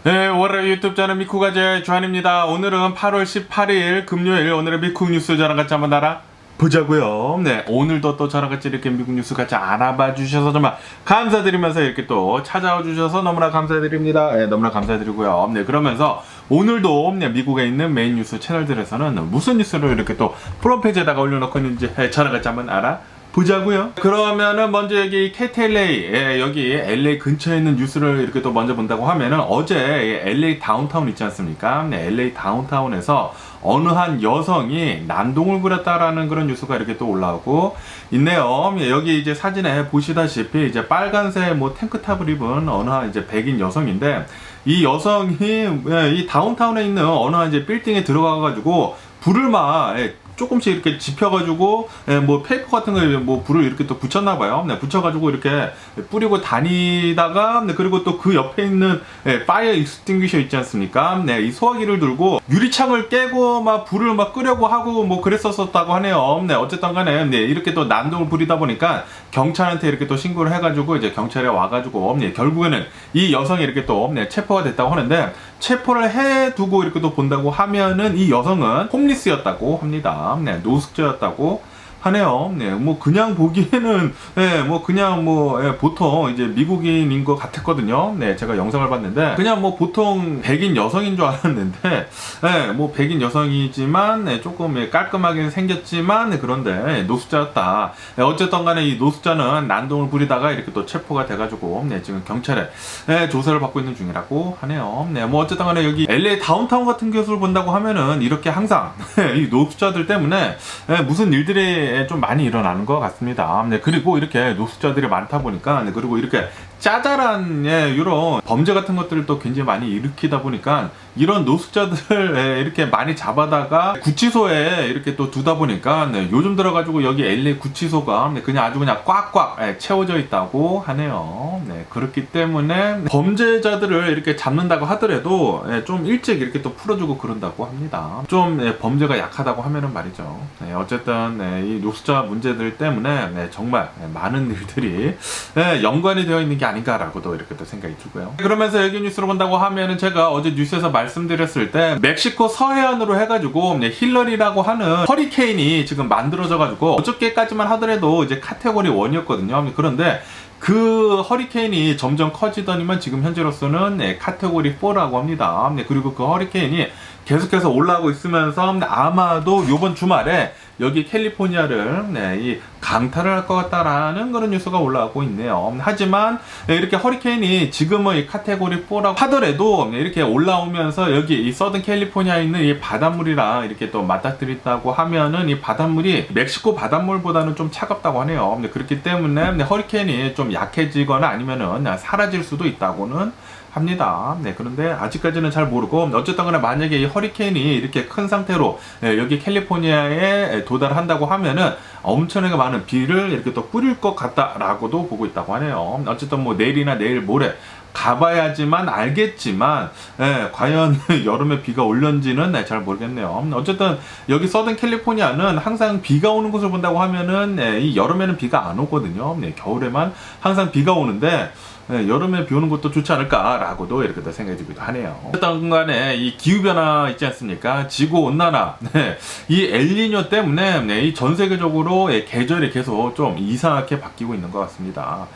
네, 월요일 유튜브 채널 미쿠가제 주한입니다. 오늘은 8월 18일 금요일 오늘의 미국 뉴스 저랑 같이 한번 알아보자고요. 네, 오늘도 또 저랑 같이 이렇게 미국 뉴스 같이 알아봐 주셔서 정말 감사드리면서 이렇게 또 찾아와 주셔서 너무나 감사드립니다. 네, 너무나 감사드리고요. 네, 그러면서 오늘도 미국에 있는 메인 뉴스 채널들에서는 무슨 뉴스를 이렇게 또 프론페이지에다가 올려놓고 있는지 저랑 같이 한번 보자고요. 그러면은 먼저 여기 KTLA, 여기 LA 근처에 있는 뉴스를 이렇게 또 먼저 본다고 하면은 어제 LA 다운타운 있지 않습니까? 네, LA 다운타운에서 어느 한 여성이 난동을 부렸다라는 그런 뉴스가 이렇게 또 올라오고 있네요. 여기 이제 사진에 보시다시피 이제 빨간색 뭐 탱크탑을 입은 어느 한 이제 백인 여성인데 이 여성이 이 다운타운에 있는 어느 한 이제 빌딩에 들어가가지고 불을 막 조금씩 이렇게 지펴가지고 뭐 페이퍼 같은 거에 뭐 불을 이렇게 또 붙였나봐요. 네, 붙여가지고 이렇게 뿌리고 다니다가 그리고 또 그 옆에 있는 파이어 익스팅귀셔 있지 않습니까? 네, 이 소화기를 들고 유리창을 깨고 막 불을 막 끄려고 하고 뭐 그랬었다고 하네요. 네, 어쨌든 간에 네, 이렇게 또 난동을 부리다 보니까 경찰한테 이렇게 또 신고를 해가지고 이제 경찰에 와가지고 결국에는 이 여성이 이렇게 또 체포가 됐다고 하는데 체포를 해두고 이렇게 또 본다고 하면은 이 여성은 홈리스였다고 합니다. 네, 노숙자였다고 하네요. 네, 뭐 그냥 보기에는 뭐 그냥 뭐 보통 이제 미국인인 것 같았거든요. 네, 제가 영상을 봤는데 그냥 뭐 보통 백인 여성인 줄 알았는데 뭐 백인 여성이지만 조금 깔끔하게 생겼지만 그런데 노숙자였다. 어쨌든 간에 이 노숙자는 난동을 부리다가 이렇게 또 체포가 돼가지고 지금 경찰에 조사를 받고 있는 중이라고 하네요. 네, 뭐 어쨌든 간에 여기 LA 다운타운 같은 곳을 본다고 하면은 이렇게 항상 이 노숙자들 때문에 무슨 일들이 좀 많이 일어나는 것 같습니다. 네, 그리고 이렇게 노숙자들이 많다 보니까 그리고 이렇게 짜잘한 이런 범죄 같은 것들을 또 굉장히 많이 일으키다 보니까 이런 노숙자들을 이렇게 많이 잡아다가 구치소에 이렇게 또 두다 보니까 요즘 들어가지고 여기 LA 구치소가 그냥 아주 그냥 꽉꽉 채워져 있다고 하네요. 네, 그렇기 때문에 범죄자들을 이렇게 잡는다고 하더라도 좀 일찍 이렇게 또 풀어주고 그런다고 합니다. 좀 범죄가 약하다고 하면은 말이죠. 어쨌든 이 노숙자 문제들 때문에 정말 많은 일들이 연관이 되어 있는 게 아닌가라고도 이렇게 또 생각이 들고요. 그러면서 여기 뉴스를 본다고 하면은 제가 어제 뉴스에서 말씀드렸을 때 멕시코 서해안으로 해가지고 힐러리라고 하는 허리케인이 지금 만들어져가지고 어저께까지만 하더라도 이제 카테고리 1이었거든요. 그런데 그 허리케인이 점점 커지더니만 지금 현재로서는 카테고리 4라고 합니다. 그리고 그 허리케인이 계속해서 올라오고 있으면서 아마도 요번 주말에 여기 캘리포니아를 이 강타를 할 것 같다라는 그런 뉴스가 올라오고 있네요. 하지만 이렇게 허리케인이 지금은 이 카테고리 4라고 하더라도 이렇게 올라오면서 여기 이 서든 캘리포니아에 있는 이 바닷물이랑 이렇게 또 맞닥뜨렸다고 하면은 이 바닷물이 멕시코 바닷물보다는 좀 차갑다고 하네요. 그렇기 때문에 허리케인이 좀 약해지거나 아니면은 사라질 수도 있다고는 합니다. 네, 그런데 아직까지는 잘 모르고 어쨌든 간에 만약에 이 허리케인이 이렇게 큰 상태로 여기 캘리포니아에 도달한다고 하면은 엄청나게 많은 비를 이렇게 또 뿌릴 것 같다라고도 보고 있다고 하네요. 어쨌든 뭐 내일이나 내일 모레 가봐야지만 알겠지만 과연 여름에 비가 올는지는 잘 모르겠네요. 어쨌든 여기 서든 캘리포니아는 항상 비가 오는 곳을 본다고 하면은 이 여름에는 비가 안 오거든요. 겨울에만 항상 비가 오는데 여름에 비 오는 것도 좋지 않을까라고도 이렇게 또 생각이 들기도 하네요. 어떤 간에 이 기후변화 있지 않습니까? 지구온난화, 이 엘니뇨 때문에 이 전 세계적으로 계절이 계속 좀 이상하게 바뀌고 있는 것 같습니다.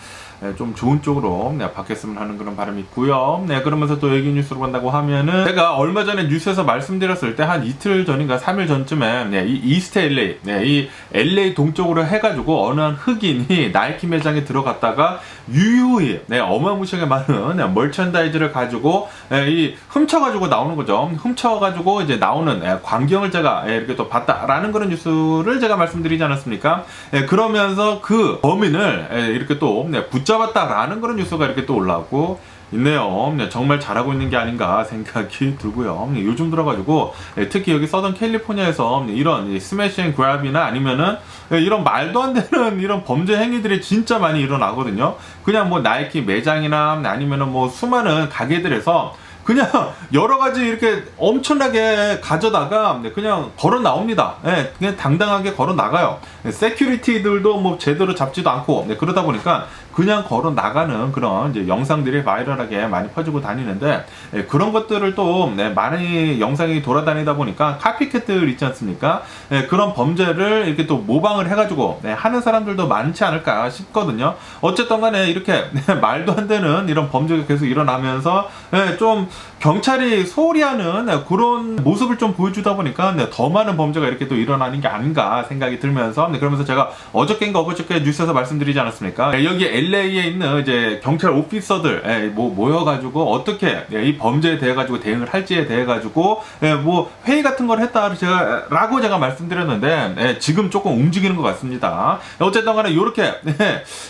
좀 좋은 쪽으로 바뀌었으면 하는 그런 바람이 있고요. 그러면서 또 여기 뉴스로 본다고 하면은 제가 얼마 전에 뉴스에서 말씀드렸을 때 한 이틀 전인가 3일 전쯤에 이 이스트 LA, 이 LA 동쪽으로 해가지고 어느 한 흑인이 나이키 매장에 들어갔다가 유유히 어마무시하게 많은 멀천다이즈를 가지고 이 훔쳐가지고 나오는 거죠. 훔쳐가지고 이제 나오는 광경을 제가 이렇게 또 봤다라는 그런 뉴스를 제가 말씀드리지 않았습니까? 그러면서 그 범인을 이렇게 또 붙잡았다라는 그런 뉴스가 이렇게 또 올라오고 있네요. 정말 잘하고 있는 게 아닌가 생각이 들고요. 요즘 들어가지고 특히 여기 서던 캘리포니아에서 이런 스매시 앤 그랩이나 아니면은 이런 말도 안 되는 이런 범죄 행위들이 진짜 많이 일어나거든요. 그냥 뭐 나이키 매장이나 아니면은 뭐 수많은 가게들에서 그냥 여러 가지 이렇게 엄청나게 가져다가 그냥 걸어 나옵니다. 그냥 당당하게 걸어 나가요. 세큐리티들도 뭐 제대로 잡지도 않고 그러다 보니까 그냥 걸어 나가는 그런 이제 영상들이 바이럴하게 많이 퍼지고 다니는데 그런 것들을 또 많이 영상이 돌아다니다 보니까 카피캣들 있지 않습니까? 그런 범죄를 이렇게 또 모방을 해가지고 하는 사람들도 많지 않을까 싶거든요. 어쨌든 간에 이렇게 말도 안 되는 이런 범죄가 계속 일어나면서 좀 경찰이 소홀히 하는 그런 모습을 좀 보여주다 보니까 더 많은 범죄가 이렇게 또 일어나는 게 아닌가 생각이 들면서 그러면서 제가 어저께인가 엊그저께 뉴스에서 말씀드리지 않았습니까? 여기 LA에 있는 이제 경찰 오피서들 모여가지고 어떻게 이 범죄에 대해 가지고 대응을 할지에 대해 가지고 뭐 회의 같은 걸 했다 라고 제가 말씀드렸는데 지금 조금 움직이는 것 같습니다. 어쨌든 간에 이렇게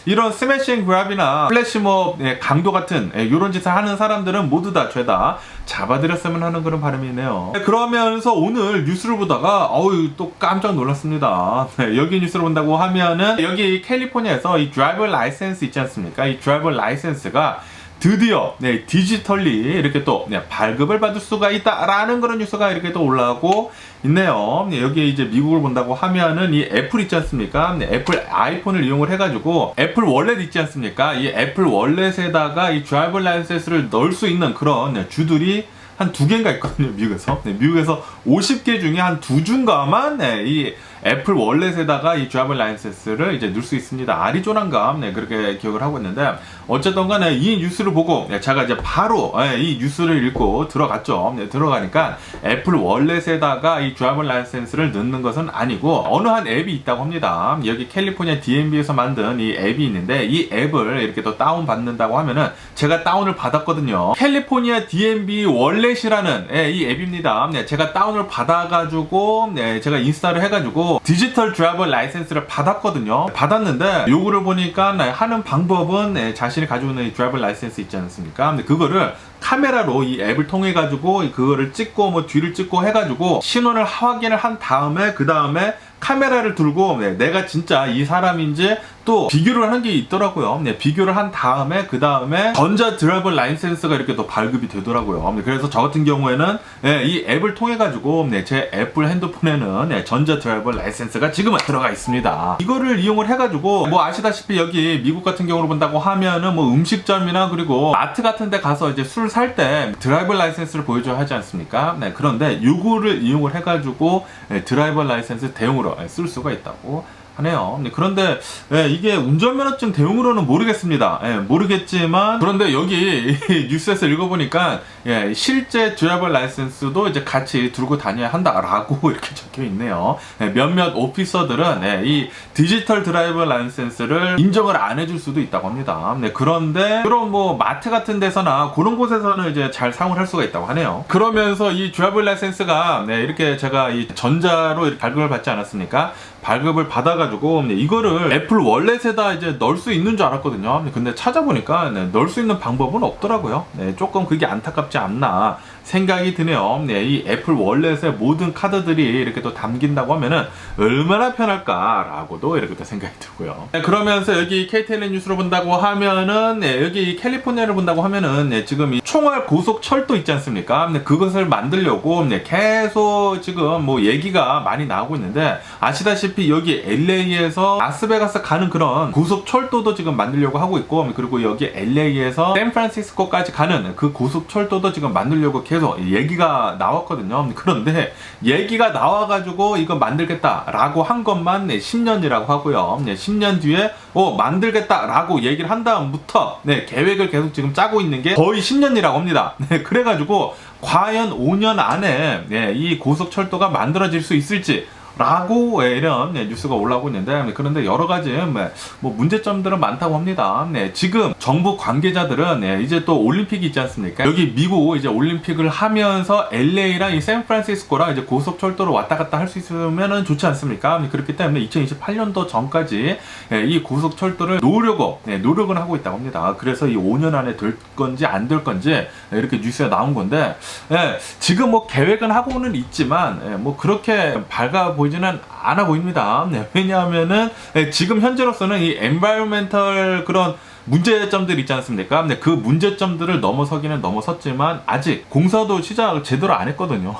이런 스매싱 그랩이나 플래시몹 강도 같은 이런 짓을 하는 사람들은 모두 다 죄다 잡아드렸으면 하는 그런 바람이네요. 그러면서 오늘 뉴스를 보다가 또 깜짝 놀랐습니다. 여기 뉴스를 본다고 하면은 여기 캘리포니아에서 이 드라이버 라이센스 있지 않습니까? 이 드라이버 라이센스가 드디어 디지털리 이렇게 또 발급을 받을 수가 있다라는 그런 뉴스가 이렇게 또 올라오고 있네요. 여기 이제 미국을 본다고 하면은 이 애플 있지 않습니까? 애플 아이폰을 이용을 해가지고 애플 월렛 있지 않습니까? 이 애플 월렛에다가 이 드라이버 라이센스를 넣을 수 있는 그런 주들이 한 2개인가 있거든요, 미국에서. 미국에서 50개 중에 한 2주인가만 이 애플 월렛에다가 이 드라이버 라이센스를 이제 넣을 수 있습니다. 아리조나인가 그렇게 기억을 하고 있는데 어쨌든 간에 이 뉴스를 보고 제가 이제 바로 이 뉴스를 읽고 들어갔죠. 들어가니까 애플 월렛에다가 이 드라이버 라이센스를 넣는 것은 아니고 어느 한 앱이 있다고 합니다. 여기 캘리포니아 DMV에서 만든 이 앱이 있는데 이 앱을 이렇게 또 다운 받는다고 하면은 제가 다운을 받았거든요. 캘리포니아 DMV 월렛이라는 이 앱입니다. 제가 다운을 받아가지고 제가 인스타를 해가지고 디지털 드라이버 라이센스를 받았거든요. 받았는데 요거를 보니까 하는 방법은 자신이 가지고 있는 이 드라이버 라이센스 있지 않습니까? 근데 그거를 카메라로 이 앱을 통해 가지고 그거를 찍고 뭐 뒤를 찍고 해가지고 신원을 확인을 한 다음에 그 다음에 카메라를 들고 내가 진짜 이 사람인지 또 비교를 하는 게 있더라고요. 비교를 한 다음에 그 다음에 전자 드라이버 라이센스가 이렇게 또 발급이 되더라고요. 그래서 저 같은 경우에는 이 앱을 통해 가지고 제 애플 핸드폰에는 전자 드라이버 라이센스가 지금은 들어가 있습니다. 이거를 이용을 해가지고 뭐 아시다시피 여기 미국 같은 경우로 본다고 하면은 뭐 음식점이나 그리고 마트 같은 데 가서 이제 술 살 때 드라이버 라이센스를 보여줘야 하지 않습니까? 그런데 요거를 이용을 해가지고 드라이버 라이센스 대용으로 쓸 수가 있다고 하네요. 그런데 이게 운전면허증 대용으로는 모르겠습니다. 모르겠지만 그런데 여기 뉴스에서 읽어보니까 실제 드라이버 라이센스도 이제 같이 들고 다녀야 한다라고 이렇게 적혀 있네요. 몇몇 오피서들은 이 디지털 드라이버 라이센스를 인정을 안 해줄 수도 있다고 합니다. 그런데 그런 뭐 마트 같은 데서나 그런 곳에서는 이제 잘 사용을 할 수가 있다고 하네요. 그러면서 이 드라이버 라이센스가 이렇게 제가 이 전자로 이렇게 발급을 받지 않았습니까? 발급을 받아가지고 이거를 애플 월렛에다 이제 넣을 수 있는 줄 알았거든요. 근데 찾아보니까 넣을 수 있는 방법은 없더라고요. 조금 그게 안타깝지 않나 생각이 드네요. 이 애플 월렛의 모든 카드들이 이렇게 또 담긴다고 하면은 얼마나 편할까라고도 이렇게 또 생각이 들고요. 그러면서 여기 KTLN 뉴스로 본다고 하면은 여기 캘리포니아를 본다고 하면은 지금 이 총알 고속철도 있지 않습니까? 그것을 만들려고 계속 지금 뭐 얘기가 많이 나오고 있는데 아시다시피 여기 LA에서 라스베가스 가는 그런 고속철도도 지금 만들려고 하고 있고 그리고 여기 LA에서 샌프란시스코까지 가는 그 고속철도도 지금 만들려고 계속 얘기가 나왔거든요. 그런데 얘기가 나와가지고 이거 만들겠다라고 한 것만 10년이라고 하고요. 10년 뒤에 만들겠다라고 얘기를 한 다음부터 계획을 계속 지금 짜고 있는 게 거의 10년이라고 합니다. 그래가지고 과연 5년 안에 이 고속철도가 만들어질 수 있을지 라고 이런 뉴스가 올라오고 있는데 그런데 여러 가지 뭐 문제점들은 많다고 합니다. 지금 정부 관계자들은 이제 또 올림픽이 있지 않습니까? 여기 미국 이제 올림픽을 하면서 LA랑 이 샌프란시스코랑 이제 고속철도로 왔다 갔다 할 수 있으면 좋지 않습니까? 그렇기 때문에 2028년도 전까지 이 고속철도를 노력을 하고 있다고 합니다. 그래서 이 5년 안에 될 건지 안 될 건지 이렇게 뉴스에 나온 건데 지금 뭐 계획은 하고는 있지만 뭐 그렇게 밝아 보이지는 않아 보입니다. 왜냐하면은 지금 현재로서는 이 엔바이오멘털 그런 문제점들 있지 않습니까? 근데 그 문제점들을 넘어서기는 넘어섰지만 아직 공사도 시작을 제대로 안 했거든요.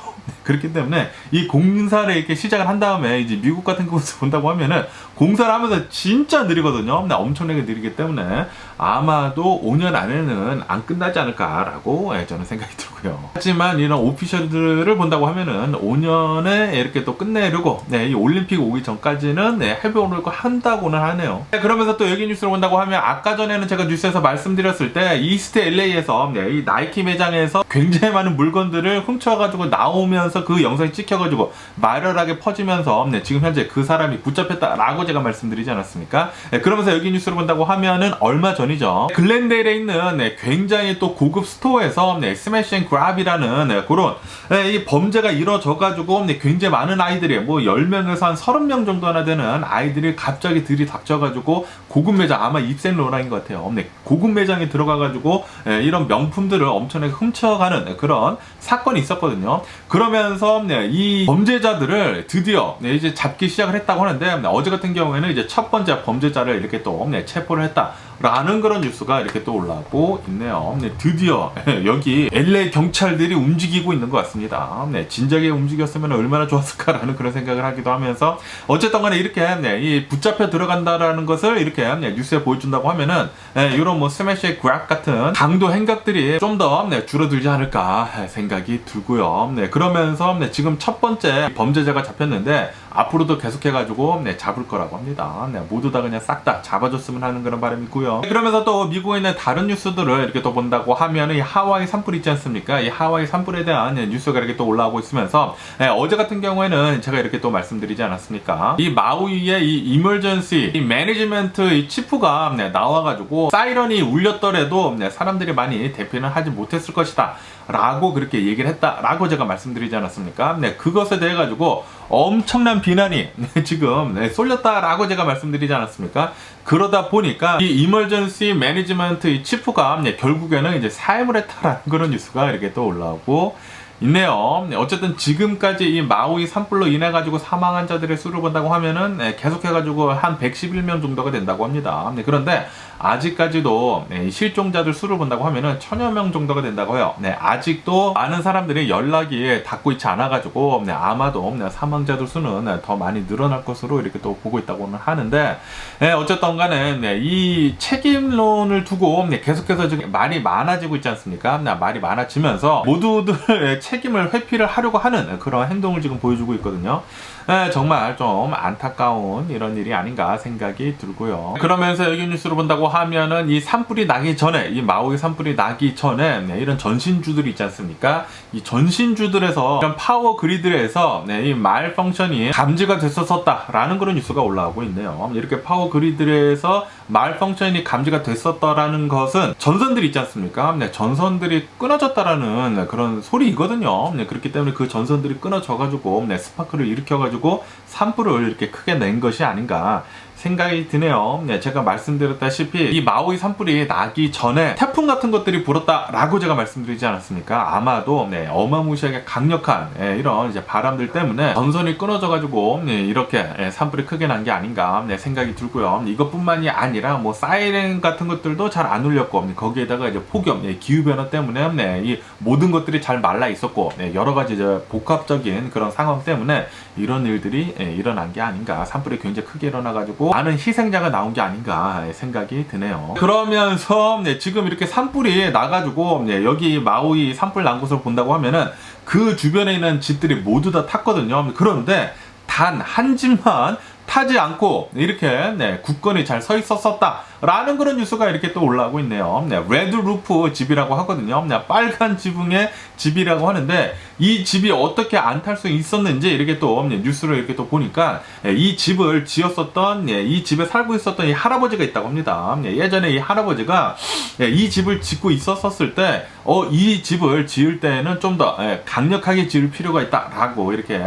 그렇기 때문에 이 공사를 이렇게 시작을 한 다음에 이제 미국 같은 곳을 본다고 하면은 공사를 하면서 진짜 느리거든요. 엄청나게 느리기 때문에 아마도 5년 안에는 안 끝나지 않을까라고 저는 생각이 들고요. 하지만 이런 오피셜들을 본다고 하면은 5년에 이렇게 또 끝내려고 이 올림픽 오기 전까지는 해보려고 한다고는 하네요. 그러면서 또 여기 뉴스를 본다고 하면 아까 전에는 제가 뉴스에서 말씀드렸을 때 이스트 LA에서 이 나이키 매장에서 굉장히 많은 물건들을 훔쳐가지고 나오면서 그 영상이 찍혀가지고 바이럴하게 퍼지면서 지금 현재 그 사람이 붙잡혔다라고 제가 말씀드리지 않았습니까? 그러면서 여기 뉴스를 본다고 하면은 얼마 전이죠. 글렌데일에 있는 굉장히 또 고급 스토어에서 스매시 앤 그랍이라는 그런 이 범죄가 이루어져가지고 굉장히 많은 아이들이 뭐 10명에서 한 30명 정도나 되는 아이들이 갑자기 들이닥쳐가지고 고급 매장, 아마 입센로랑인 것 같아요. 고급 매장에 들어가가지고 이런 명품들을 엄청나게 훔쳐가는 그런 사건이 있었거든요. 그러면서 이 범죄자들을 드디어 이제 잡기 시작을 했다고 하는데 어제 같은 경우에는 이제 첫 번째 범죄자를 이렇게 또 체포를 했다라는 그런 뉴스가 이렇게 또 올라오고 있네요. 드디어 여기 LA 경찰들이 움직이고 있는 것 같습니다. 진작에 움직였으면 얼마나 좋았을까라는 그런 생각을 하기도 하면서 어쨌든 간에 이렇게 이 붙잡혀 들어간다라는 것을 이렇게 뉴스에 보여준다고 하면은 이런 뭐 스매시 그랩 같은 강도 행각들이 좀 더 줄어들지 않을까 생각이 들고요. 그러면서 지금 첫 번째 범죄자가 잡혔는데 앞으로도 계속해가지고 잡을 거라고 합니다. 모두 다 그냥 싹 다 잡아줬으면 하는 그런 바람이 있고요. 그러면서 또 미국에 있는 다른 뉴스들을 이렇게 또 본다고 하면 이 하와이 산불 있지 않습니까? 이 하와이 산불에 대한 뉴스가 이렇게 또 올라오고 있으면서 어제 같은 경우에는 제가 이렇게 또 말씀드리지 않았습니까? 이 마우이의 이 이머전시 이 매니지먼트 이 치프가 나와가지고 사이런이 울렸더라도 사람들이 많이 대피는 하지 못했을 것이다 라고 그렇게 얘기를 했다라고 제가 말씀드리지 않았습니까? 그것에 대해 가지고 엄청난 비난이 지금 쏠렸다라고 제가 말씀드리지 않았습니까? 그러다 보니까 이 이머전시 매니지먼트 이 치프가 결국에는 이제 사임을 했다라는 그런 뉴스가 이렇게 또 올라오고 있네요. 어쨌든 지금까지 이 마우이 산불로 인해 가지고 사망한 자들의 수를 본다고 하면은 계속해 가지고 한 111명 정도가 된다고 합니다. 그런데 아직까지도 실종자들 수를 본다고 하면은 1000여 명 정도가 된다고 해요. 아직도 많은 사람들이 연락이 닿고 있지 않아 가지고 아마도 사망자들 수는 더 많이 늘어날 것으로 이렇게 또 보고 있다고는 하는데 어쨌든 간에 이 책임론을 두고 계속해서 지금 말이 많아지고 있지 않습니까? 말이 많아지면서 모두들 책임을 회피를 하려고 하는 그런 행동을 지금 보여주고 있거든요. 정말 좀 안타까운 이런 일이 아닌가 생각이 들고요. 그러면서 여기 뉴스를 본다고 하면은 이 산불이 나기 전에, 이 마우이 산불이 나기 전에 이런 전신주들이 있지 않습니까? 이 전신주들에서 이런 파워 그리드에서 이 말 펑션이 감지가 됐었다라는 그런 뉴스가 올라오고 있네요. 이렇게 파워 그리드에서 말 펑션이 감지가 됐었다라는 것은 전선들이 있지 않습니까? 전선들이 끊어졌다라는 그런 소리이거든요. 그렇기 때문에 그 전선들이 끊어져가지고 스파크를 일으켜가지고 산불을 이렇게 크게 낸 것이 아닌가 생각이 드네요. 제가 말씀드렸다시피 이 마우이 산불이 나기 전에 태풍 같은 것들이 불었다라고 제가 말씀드리지 않았습니까? 아마도 어마무시하게 강력한 이런 이제 바람들 때문에 전선이 끊어져가지고 이렇게 산불이 크게 난 게 아닌가 생각이 들고요. 이것뿐만이 아니라 뭐 사이렌 같은 것들도 잘 안 울렸고 거기에다가 이제 폭염, 기후 변화 때문에 이 모든 것들이 잘 말라 있었고 여러 가지 이제 복합적인 그런 상황 때문에 이런 일들이 일어난 게 아닌가, 산불이 굉장히 크게 일어나가지고 많은 희생자가 나온 게 아닌가 생각이 드네요. 그러면서 지금 이렇게 산불이 나가지고 여기 마우이 산불 난 곳을 본다고 하면은 그 주변에 있는 집들이 모두 다 탔거든요. 그런데 단 한 집만 타지 않고 이렇게 굳건히 잘 서 있었었다 라는 그런 뉴스가 이렇게 또 올라오고 있네요. 레드 루프 집이라고 하거든요. 빨간 지붕의 집이라고 하는데 이 집이 어떻게 안 탈 수 있었는지 이렇게 또 뉴스를 이렇게 또 보니까 이 집을 지었었던 이 집에 살고 있었던 이 할아버지가 있다고 합니다. 예전에 이 할아버지가 이 집을 짓고 있었을 때 이 집을 지을 때는 좀 더 강력하게 지을 필요가 있다라고 이렇게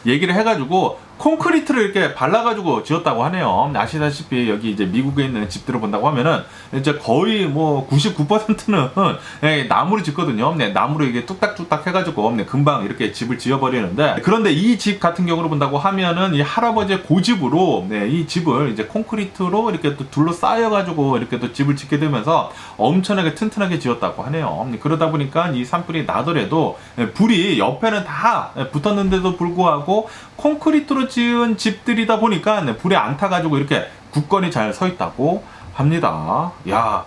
얘기를 해가지고 콘크리트를 이렇게 발라가지고 지었다고 하네요. 아시다시피 여기 이제 미국에 있는 집들을 본다고 하면은 이제 거의 뭐 99%는 나무로 짓거든요. 나무로 이게 뚝딱뚝딱 해가지고 네, 금방 이렇게 집을 지어버리는데, 그런데 이 집 같은 경우로 본다고 하면은 이 할아버지의 고집으로 네, 이 집을 이제 콘크리트로 이렇게 또 둘러싸여가지고 이렇게 또 집을 짓게 되면서 엄청나게 튼튼하게 지었다고 하네요. 그러다 보니까 이 산불이 나더라도 불이 옆에는 다 붙었는데도 불구하고 콘크리트로 지은 집들이다 보니까 불에 안 타가지고 이렇게 굳건히 잘 서 있다고 합니다. 야,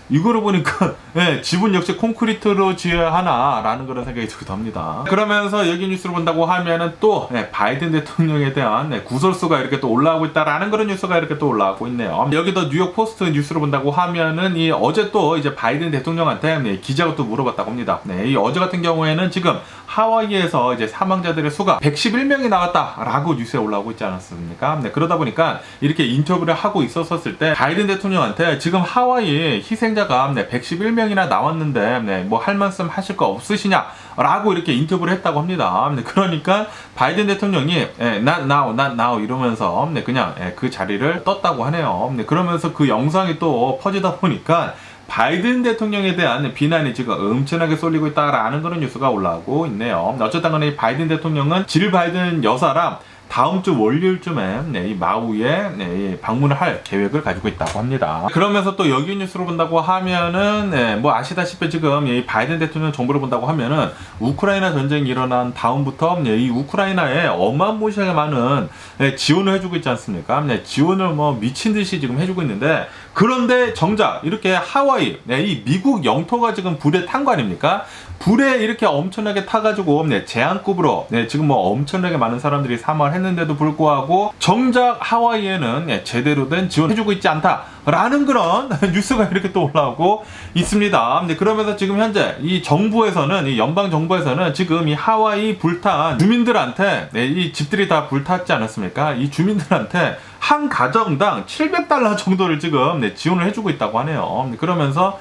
이거를 보니까 집은 역시 콘크리트로 지어야 하나라는 그런 생각이 들기도 합니다. 그러면서 여기 뉴스를 본다고 하면은 또 바이든 대통령에 대한 구설수가 이렇게 또 올라오고 있다라는 그런 뉴스가 이렇게 또 올라오고 있네요. 여기도 뉴욕 포스트 뉴스를 본다고 하면은 이 어제 또 이제 바이든 대통령한테 기자가 또 물어봤다고 합니다. 이 어제 같은 경우에는 지금 하와이에서 이제 사망자들의 수가 111명이 나왔다라고 뉴스에 올라오고 있지 않았습니까? 그러다 보니까 이렇게 인터뷰를 하고 있었을 때 바이든 대통령한테 지금 하와이 희생자가 111명이나 나왔는데 뭐 할 말씀 하실 거 없으시냐? 라고 이렇게 인터뷰를 했다고 합니다. 그러니까 바이든 대통령이 not now 이러면서 그냥 그 자리를 떴다고 하네요. 그러면서 그 영상이 또 퍼지다 보니까 바이든 대통령에 대한 비난이 지금 엄청나게 쏠리고 있다라는 그런 뉴스가 올라오고 있네요. 어쨌든 간에 이 바이든 대통령은 질 바이든 여사랑 다음 주 월요일쯤에 이 마우이에 방문을 할 계획을 가지고 있다고 합니다. 그러면서 또 여기 뉴스로 본다고 하면은 뭐 아시다시피 지금 이 바이든 대통령 정부를 본다고 하면은 우크라이나 전쟁이 일어난 다음부터 이 우크라이나에 어마무시하게 많은 지원을 해주고 있지 않습니까? 지원을 뭐 미친 듯이 지금 해주고 있는데, 그런데 정작 이렇게 하와이 이 미국 영토가 지금 불에 탄 거 아닙니까? 불에 이렇게 엄청나게 타가지고 재앙급으로 지금 뭐 엄청나게 많은 사람들이 사망을 했는데도 불구하고 정작 하와이에는 제대로 된 지원해주고 있지 않다라는 그런 뉴스가 이렇게 또 올라오고 있습니다. 그러면서 지금 현재 이 정부에서는, 이 연방 정부에서는 지금 이 하와이 불탄 주민들한테 이 집들이 다 불탔지 않았습니까? 이 주민들한테 한 가정당 $700 정도를 지금 지원을 해주고 있다고 하네요. 그러면서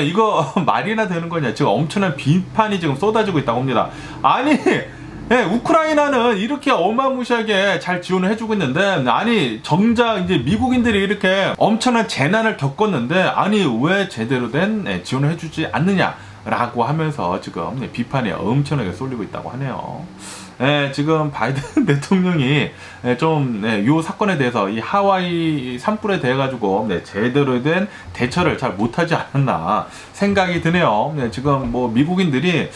이거 말이나 되는 거냐, 지금 엄청난 비판이 지금 쏟아지고 있다고 합니다. 아니, 우크라이나는 이렇게 어마무시하게 잘 지원을 해주고 있는데, 아니 정작 이제 미국인들이 이렇게 엄청난 재난을 겪었는데, 아니 왜 제대로 된 지원을 해주지 않느냐라고 하면서 지금 비판이 엄청나게 쏠리고 있다고 하네요. 지금 바이든 대통령이 좀 요 사건에 대해서 이 하와이 산불에 대해 가지고 제대로 된 대처를 잘 못하지 않았나 생각이 드네요. 지금 뭐 미국인들이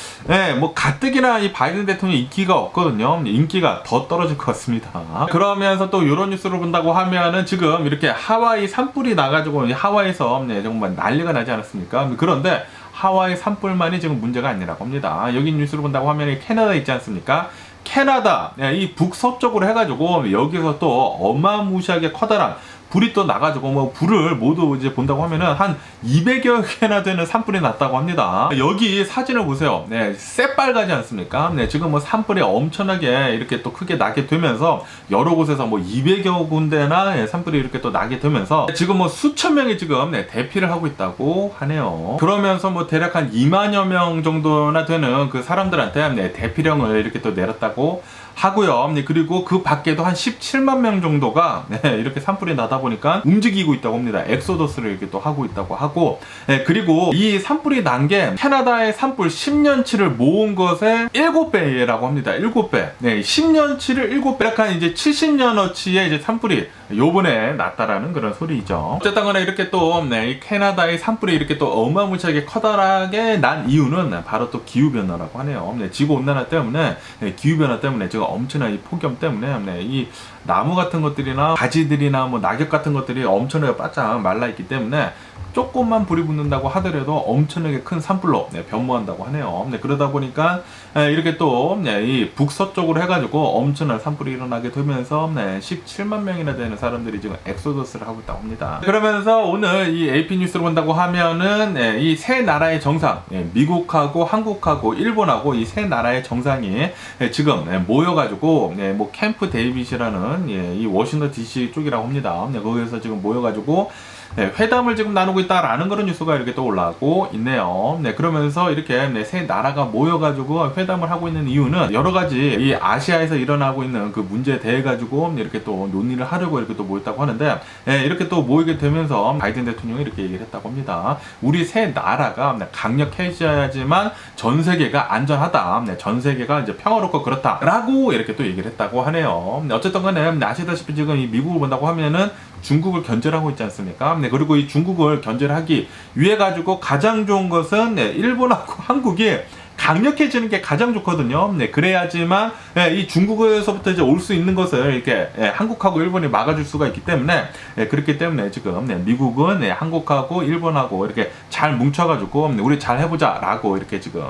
뭐 가뜩이나 이 바이든 대통령 인기가 없거든요. 인기가 더 떨어질 것 같습니다. 그러면서 또 이런 뉴스를 본다고 하면은 지금 이렇게 하와이 산불이 나가지고 하와이에서 정말 난리가 나지 않았습니까? 그런데 하와이 산불만이 지금 문제가 아니라고 합니다. 여기 뉴스를 본다고 하면 캐나다 있지 않습니까? 캐나다 이 북서쪽으로 해가지고 여기서 또 어마무시하게 커다란 불이 또 나가지고 뭐 불을 모두 이제 본다고 하면은 한 200여 개나 되는 산불이 났다고 합니다. 여기 사진을 보세요. 새빨가지 않습니까? 지금 뭐 산불이 엄청나게 이렇게 또 크게 나게 되면서 여러 곳에서 뭐 200여 군데나 산불이 이렇게 또 나게 되면서 지금 뭐 수천 명이 지금 대피를 하고 있다고 하네요. 그러면서 뭐 대략 한 2만여 명 정도나 되는 그 사람들한테 대피령을 이렇게 또 내렸다고 하고요. 그리고 그 밖에도 한 17만 명 정도가 이렇게 산불이 나다 보니까 움직이고 있다고 합니다. 엑소더스를 이렇게 또 하고 있다고 하고, 그리고 이 산불이 난 게 캐나다의 산불 10년치를 모은 것의 7배라고 합니다. 7배. 10년치를 7배. 약간 이제 70년어치의 이제 산불이 요번에 났다라는 그런 소리죠. 어쨌든 간에 이렇게 또 이 캐나다의 산불이 이렇게 또 어마무시하게 커다랗게 난 이유는 바로 또 기후변화라고 하네요. 지구온난화 때문에, 기후변화 때문에 지금 엄청난 이 폭염 때문에 이 나무 같은 것들이나 가지들이나 뭐 낙엽 같은 것들이 엄청나게 바짝 말라있기 때문에 조금만 불이 붙는다고 하더라도 엄청나게 큰 산불로 변모한다고 하네요. 그러다 보니까 이렇게 또 이 북서쪽으로 해가지고 엄청난 산불이 일어나게 되면서 17만 명이나 되는 사람들이 지금 엑소더스를 하고 있다고 합니다. 그러면서 오늘 이 AP 뉴스를 본다고 하면은 이 세 나라의 정상, 미국하고 한국하고 일본하고 이 세 나라의 정상이 지금 모여가지고 뭐 캠프 데이빗이라는 이 워싱턴 DC 쪽이라고 합니다. 거기에서 지금 모여가지고 회담을 지금 나누고 있다라는 그런 뉴스가 이렇게 또 올라오고 있네요. 그러면서 이렇게 세 나라가 모여가지고 회담을 하고 있는 이유는 여러 가지 이 아시아에서 일어나고 있는 그 문제에 대해 가지고 이렇게 또 논의를 하려고 이렇게 또 모였다고 하는데, 이렇게 또 모이게 되면서 바이든 대통령이 이렇게 얘기를 했다고 합니다. 우리 세 나라가 강력해져야지만 전 세계가 안전하다, 전 세계가 이제 평화롭고 그렇다라고 이렇게 또 얘기를 했다고 하네요. 어쨌든 간에 아시다시피 지금 이 미국을 본다고 하면은 중국을 견제를 하고 있지 않습니까? 그리고 이 중국을 견제를 하기 위해 가지고 가장 좋은 것은 일본하고 한국이 강력해지는 게 가장 좋거든요. 그래야지만 이 중국에서부터 이제 올 수 있는 것을 이렇게 한국하고 일본이 막아줄 수가 있기 때문에, 그렇기 때문에 지금 미국은 한국하고 일본하고 이렇게 잘 뭉쳐가지고 우리 잘 해보자라고 이렇게 지금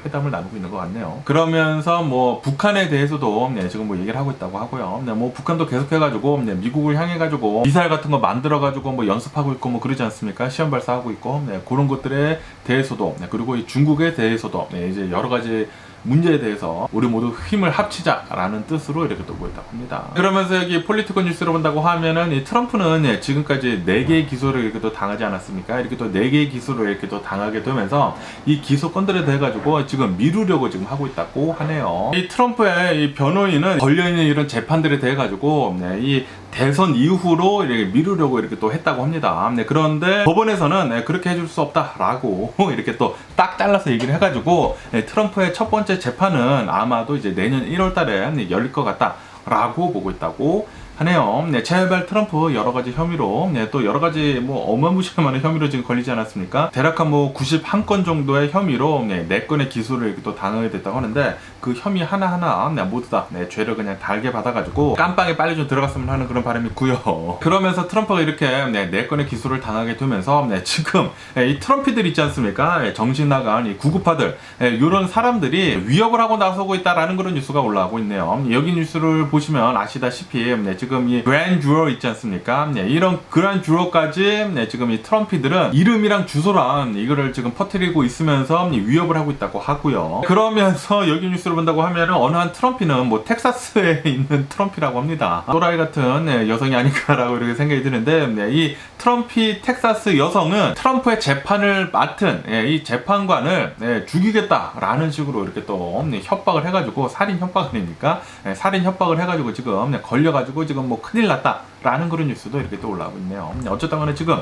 회담을 나누고 있는 것 같네요. 그러면서 뭐 북한에 대해서도 지금 뭐 얘기를 하고 있다고 하고요. 뭐 북한도 계속해가지고 미국을 향해가지고 미사일 같은 거 만들어가지고 뭐 연습하고 있고 뭐 그러지 않습니까? 시험 발사하고 있고 그런 것들에 대해서도, 그리고 이 중국에 대해서도 이제 여러 가지 문제에 대해서 우리 모두 힘을 합치자라는 뜻으로 이렇게 또 모였다고 합니다. 그러면서 여기 폴리티컬 뉴스를 본다고 하면은 이 트럼프는 지금까지 4개의 기소를 이렇게 또 당하지 않았습니까? 이렇게 또 4개의 기소를 이렇게 또 당하게 되면서 이 기소건들에 대해 가지고 지금 미루려고 지금 하고 있다고 하네요. 이 트럼프의 이 변호인은 걸려있는 이런 재판들에 대해 가지고 이 대선 이후로 이렇게 미루려고 이렇게 또 했다고 합니다. 그런데 법원에서는 그렇게 해줄 수 없다라고 이렇게 또 딱 잘라서 얘기를 해가지고 트럼프의 첫 번째 재판은 아마도 이제 내년 1월 달에 열릴 것 같다라고 보고 있다고 하네요. 제발 트럼프 여러 가지 혐의로, 또 여러 가지 뭐 어마무시한 많은 혐의로 지금 걸리지 않았습니까? 대략 한 뭐 91건 정도의 혐의로 4건의 기소를 이렇게 또 당하게 됐다고 하는데, 그 혐의 하나하나 모두 다 죄를 그냥 달게 받아가지고 깜빵에 빨리 좀 들어갔으면 하는 그런 바람이 있고요. 그러면서 트럼프가 이렇게 4건의 기소를 당하게 되면서 지금 이 트럼피들 있지 않습니까? 정신 나간 이 구구파들, 이런 사람들이 위협을 하고 나서고 있다라는 그런 뉴스가 올라오고 있네요. 여기 뉴스를 보시면 아시다시피 지금 이 그랜 주어 있지 않습니까? 이런 그랜 주어까지 지금 이 트럼피들은 이름이랑 주소랑 이거를 지금 퍼뜨리고 있으면서 위협을 하고 있다고 하고요. 그러면서 여기 뉴스를 본다고 하면은 어느 한 트럼피는 뭐 텍사스에 있는 트럼피라고 합니다. 또라이 같은 여성이 아닐까라고 이렇게 생각이 드는데, 이 트럼피 텍사스 여성은 트럼프의 재판을 맡은 이 재판관을 죽이겠다라는 식으로 이렇게 또 협박을 해가지고, 살인 협박이니까 살인 협박을 해가지고 지금 걸려가지고 지금 뭐 큰일 났다라는 그런 뉴스도 이렇게 또 올라오고 있네요. 어쨌든 간에 지금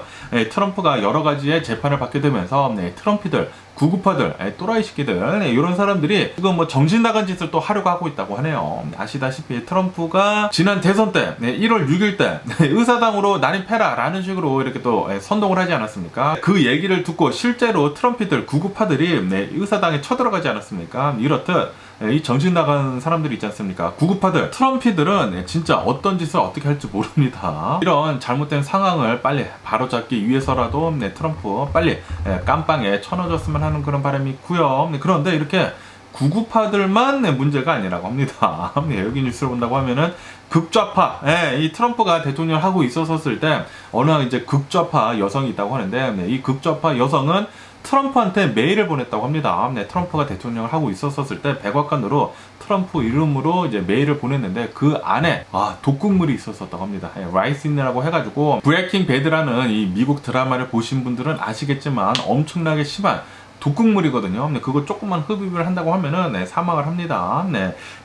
트럼프가 여러 가지의 재판을 받게 되면서 트럼피들, 구구파들, 또라이 새끼들, 이런 사람들이 지금 뭐 정신 나간 짓을 또 하려고 하고 있다고 하네요. 아시다시피 트럼프가 지난 대선 때 1월 6일 때 의사당으로 난입해라라는 식으로 이렇게 또 선동을 하지 않았습니까? 그 얘기를 듣고 실제로 트럼피들, 구구파들이 의사당에 쳐들어가지 않았습니까? 이렇듯 이 정신 나간 사람들이 있지 않습니까? 구구파들, 트럼피들은 진짜 어떤 짓을 어떻게 할지 모릅니다. 이런 잘못된 상황을 빨리 바로잡기 위해서라도 트럼프 빨리 깜빵에 쳐넣어줬으면 하는 그런 바람이 있고요. 그런데 이렇게 구구파들만 문제가 아니라고 합니다. 여기 뉴스를 본다고 하면은 극좌파, 이 트럼프가 대통령을 하고 있었을 때 어느 이제 극좌파 여성이 있다고 하는데, 이 극좌파 여성은 트럼프한테 메일을 보냈다고 합니다. 트럼프가 대통령을 하고 있었을 때 백악관으로 트럼프 이름으로 이제 메일을 보냈는데, 그 안에 독극물이 있었다고 합니다. 라이신이라고 해가지고, 브레이킹 배드라는 이 미국 드라마를 보신 분들은 아시겠지만 엄청나게 심한 독극물이거든요. 근데 그거 조금만 흡입을 한다고 하면은 사망을 합니다.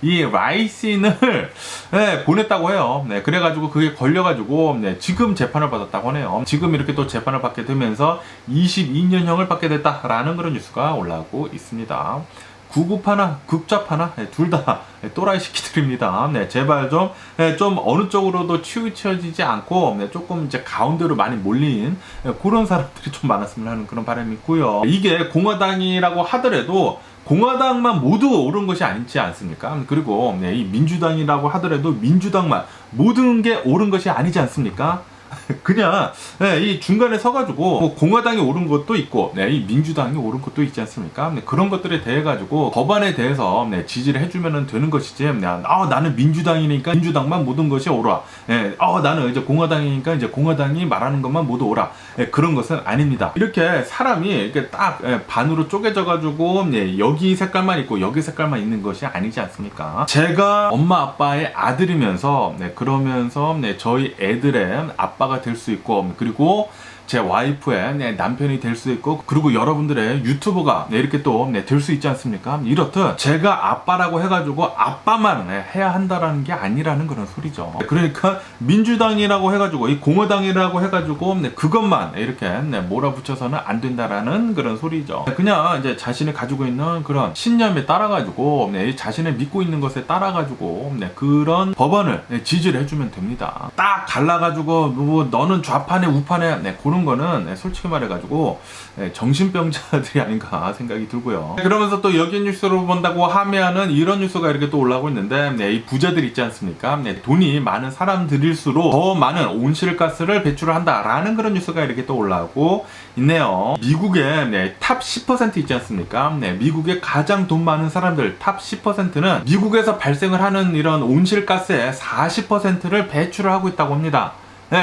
이 라이신을 보냈다고 해요. 그래가지고 그게 걸려가지고 지금 재판을 받았다고 하네요. 지금 이렇게 또 재판을 받게 되면서 22년형을 받게 됐다라는 그런 뉴스가 올라오고 있습니다. 구구파나 극좌파나 둘 다 또라이 시키들입니다. 제발 좀 어느 쪽으로도 치우쳐지지 않고 조금 이제 가운데로 많이 몰린 그런 사람들이 좀 많았으면 하는 그런 바람이 있고요. 이게 공화당이라고 하더라도 공화당만 모두 옳은 것이 아니지 않습니까? 그리고 이 민주당이라고 하더라도 민주당만 모든 게 옳은 것이 아니지 않습니까? 그냥 이 중간에 서가지고 뭐 공화당이 옳은 것도 있고 이 민주당이 옳은 것도 있지 않습니까? 그런 것들에 대해 가지고 법안에 대해서 지지를 해주면 되는 것이지, 나는 민주당이니까 민주당만 모든 것이 옳아, 나는 이제 공화당이니까 이제 공화당이 말하는 것만 모두 옳아, 그런 것은 아닙니다. 이렇게 사람이 이렇게 딱 반으로 쪼개져 가지고 여기 색깔만 있고 여기 색깔만 있는 것이 아니지 않습니까? 제가 엄마 아빠의 아들이면서 그러면서 저희 애들의 아빠가 될 수 있고, 그리고 제 와이프의 남편이 될 수 있고, 그리고 여러분들의 유튜버가 이렇게 또 될 수 있지 않습니까? 이렇듯 제가 아빠라고 해가지고 아빠만 해야 한다라는 게 아니라는 그런 소리죠. 그러니까 민주당이라고 해가지고 이 공화당이라고 해가지고 그것만 이렇게 몰아붙여서는 안 된다라는 그런 소리죠. 그냥 이제 자신이 가지고 있는 그런 신념에 따라가지고 자신의 믿고 있는 것에 따라가지고 그런 법안을 지지를 해주면 됩니다. 딱 갈라가지고 뭐 너는 좌파네 우파네 그런 거는 솔직히 말해가지고 정신병자들이 아닌가 생각이 들고요. 그러면서 또 여기 뉴스로 본다고 하면은 이런 뉴스가 이렇게 또 올라오고 있는데, 이 부자들 있지 않습니까? 돈이 많은 사람들일수록 더 많은 온실가스를 배출을 한다라는 그런 뉴스가 이렇게 또 올라오고 있네요. 미국의 탑 10% 있지 않습니까? 미국의 가장 돈 많은 사람들 탑 10%는 미국에서 발생을 하는 이런 온실가스의 40%를 배출을 하고 있다고 합니다.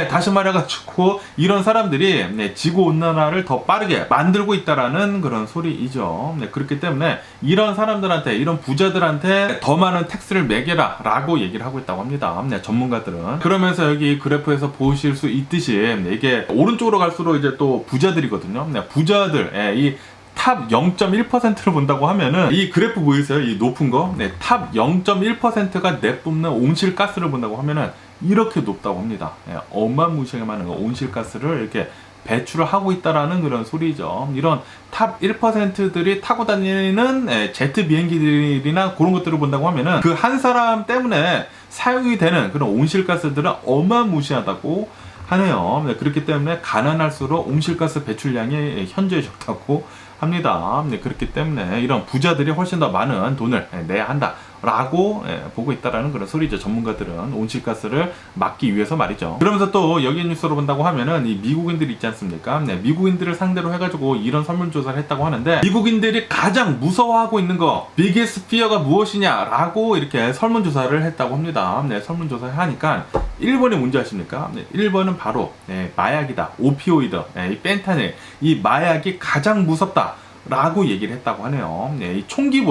다시 말해가지고 이런 사람들이 지구온난화를 더 빠르게 만들고 있다라는 그런 소리이죠. 그렇기 때문에 이런 사람들한테, 이런 부자들한테 더 많은 텍스를 매겨라 라고 얘기를 하고 있다고 합니다. 전문가들은. 그러면서 여기 그래프에서 보실 수 있듯이 이게 오른쪽으로 갈수록 이제 또 부자들이거든요. 부자들, 이 탑 0.1%를 본다고 하면은 이 그래프 보이세요? 이 높은 거? 탑 0.1%가 내뿜는 온실가스를 본다고 하면은 이렇게 높다고 합니다. 어마무시하게 많은 온실가스를 이렇게 배출을 하고 있다라는 그런 소리죠. 이런 탑 1%들이 타고 다니는 제트 비행기들이나 그런 것들을 본다고 하면은 그 한 사람 때문에 사용이 되는 그런 온실가스들은 어마무시하다고 하네요. 그렇기 때문에 가난할수록 온실가스 배출량이 현저히 적다고 합니다. 그렇기 때문에 이런 부자들이 훨씬 더 많은 돈을 내야 한다 라고 보고 있다라는 그런 소리죠. 전문가들은 온실가스를 막기 위해서 말이죠. 그러면서 또 여기 뉴스로 본다고 하면은 이 미국인들이 있지 않습니까? 미국인들을 상대로 해가지고 이런 설문조사를 했다고 하는데, 미국인들이 가장 무서워하고 있는 거 biggest fear가 무엇이냐 라고 이렇게 설문조사를 했다고 합니다. 설문조사를 하니까 1번이 뭔지 아십니까? 1번은 바로 마약이다. 오피오이드, 이 펜타닐, 이 마약이 가장 무섭다 라고 얘기를 했다고 하네요. 이 총기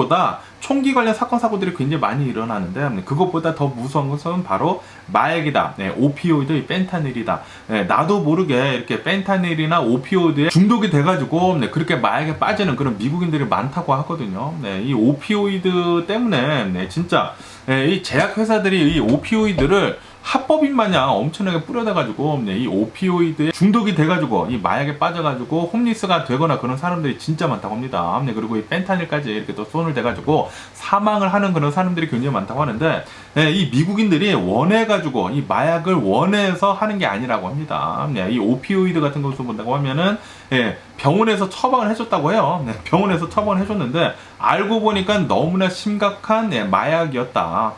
관련 사건 사고들이 굉장히 많이 일어나는데, 그것보다 더 무서운 것은 바로 마약이다. 오피오이드, 이 펜타닐이다. 나도 모르게 이렇게 펜타닐이나 오피오이드에 중독이 돼가지고 그렇게 마약에 빠지는 그런 미국인들이 많다고 하거든요. 이 오피오이드 때문에 진짜 이 제약회사들이 이 오피오이드를 합법인 마냥 엄청나게 뿌려대가지고 이 오피오이드에 중독이 돼가지고 이 마약에 빠져가지고 홈리스가 되거나 그런 사람들이 진짜 많다고 합니다. 그리고 이 펜타닐까지 이렇게 또 손을 대가지고 사망을 하는 그런 사람들이 굉장히 많다고 하는데, 이 미국인들이 원해가지고 이 마약을 원해서 하는 게 아니라고 합니다. 이 오피오이드 같은 것을 본다고 하면은 병원에서 처방을 해줬다고 해요. 병원에서 처방을 해줬는데 알고 보니까 너무나 심각한 마약이었다.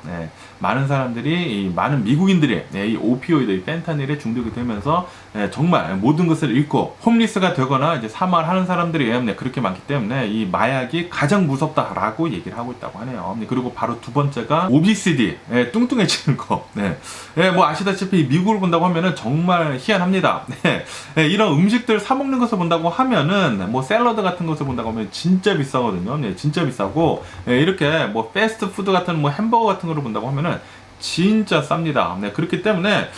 많은 사람들이, 많은 미국인들이 이 오피오이드, 이 펜타닐에 중독이 되면서 정말 모든 것을 잃고 홈리스가 되거나 이제 사망을 하는 사람들이 그렇게 많기 때문에 이 마약이 가장 무섭다라고 얘기를 하고 있다고 하네요. 그리고 바로 두 번째가 오비시디, 뚱뚱해지는 거. 뭐 아시다시피 미국을 본다고 하면은 정말 희한합니다. 이런 음식들 사 먹는 것을 본다고 하면은 뭐 샐러드 같은 것을 본다고 하면 진짜 비싸거든요. 진짜 비싸고, 이렇게 뭐 패스트푸드 같은 뭐 햄버거 같은 거를 본다고 하면은 진짜 쌉니다. 그렇기 때문에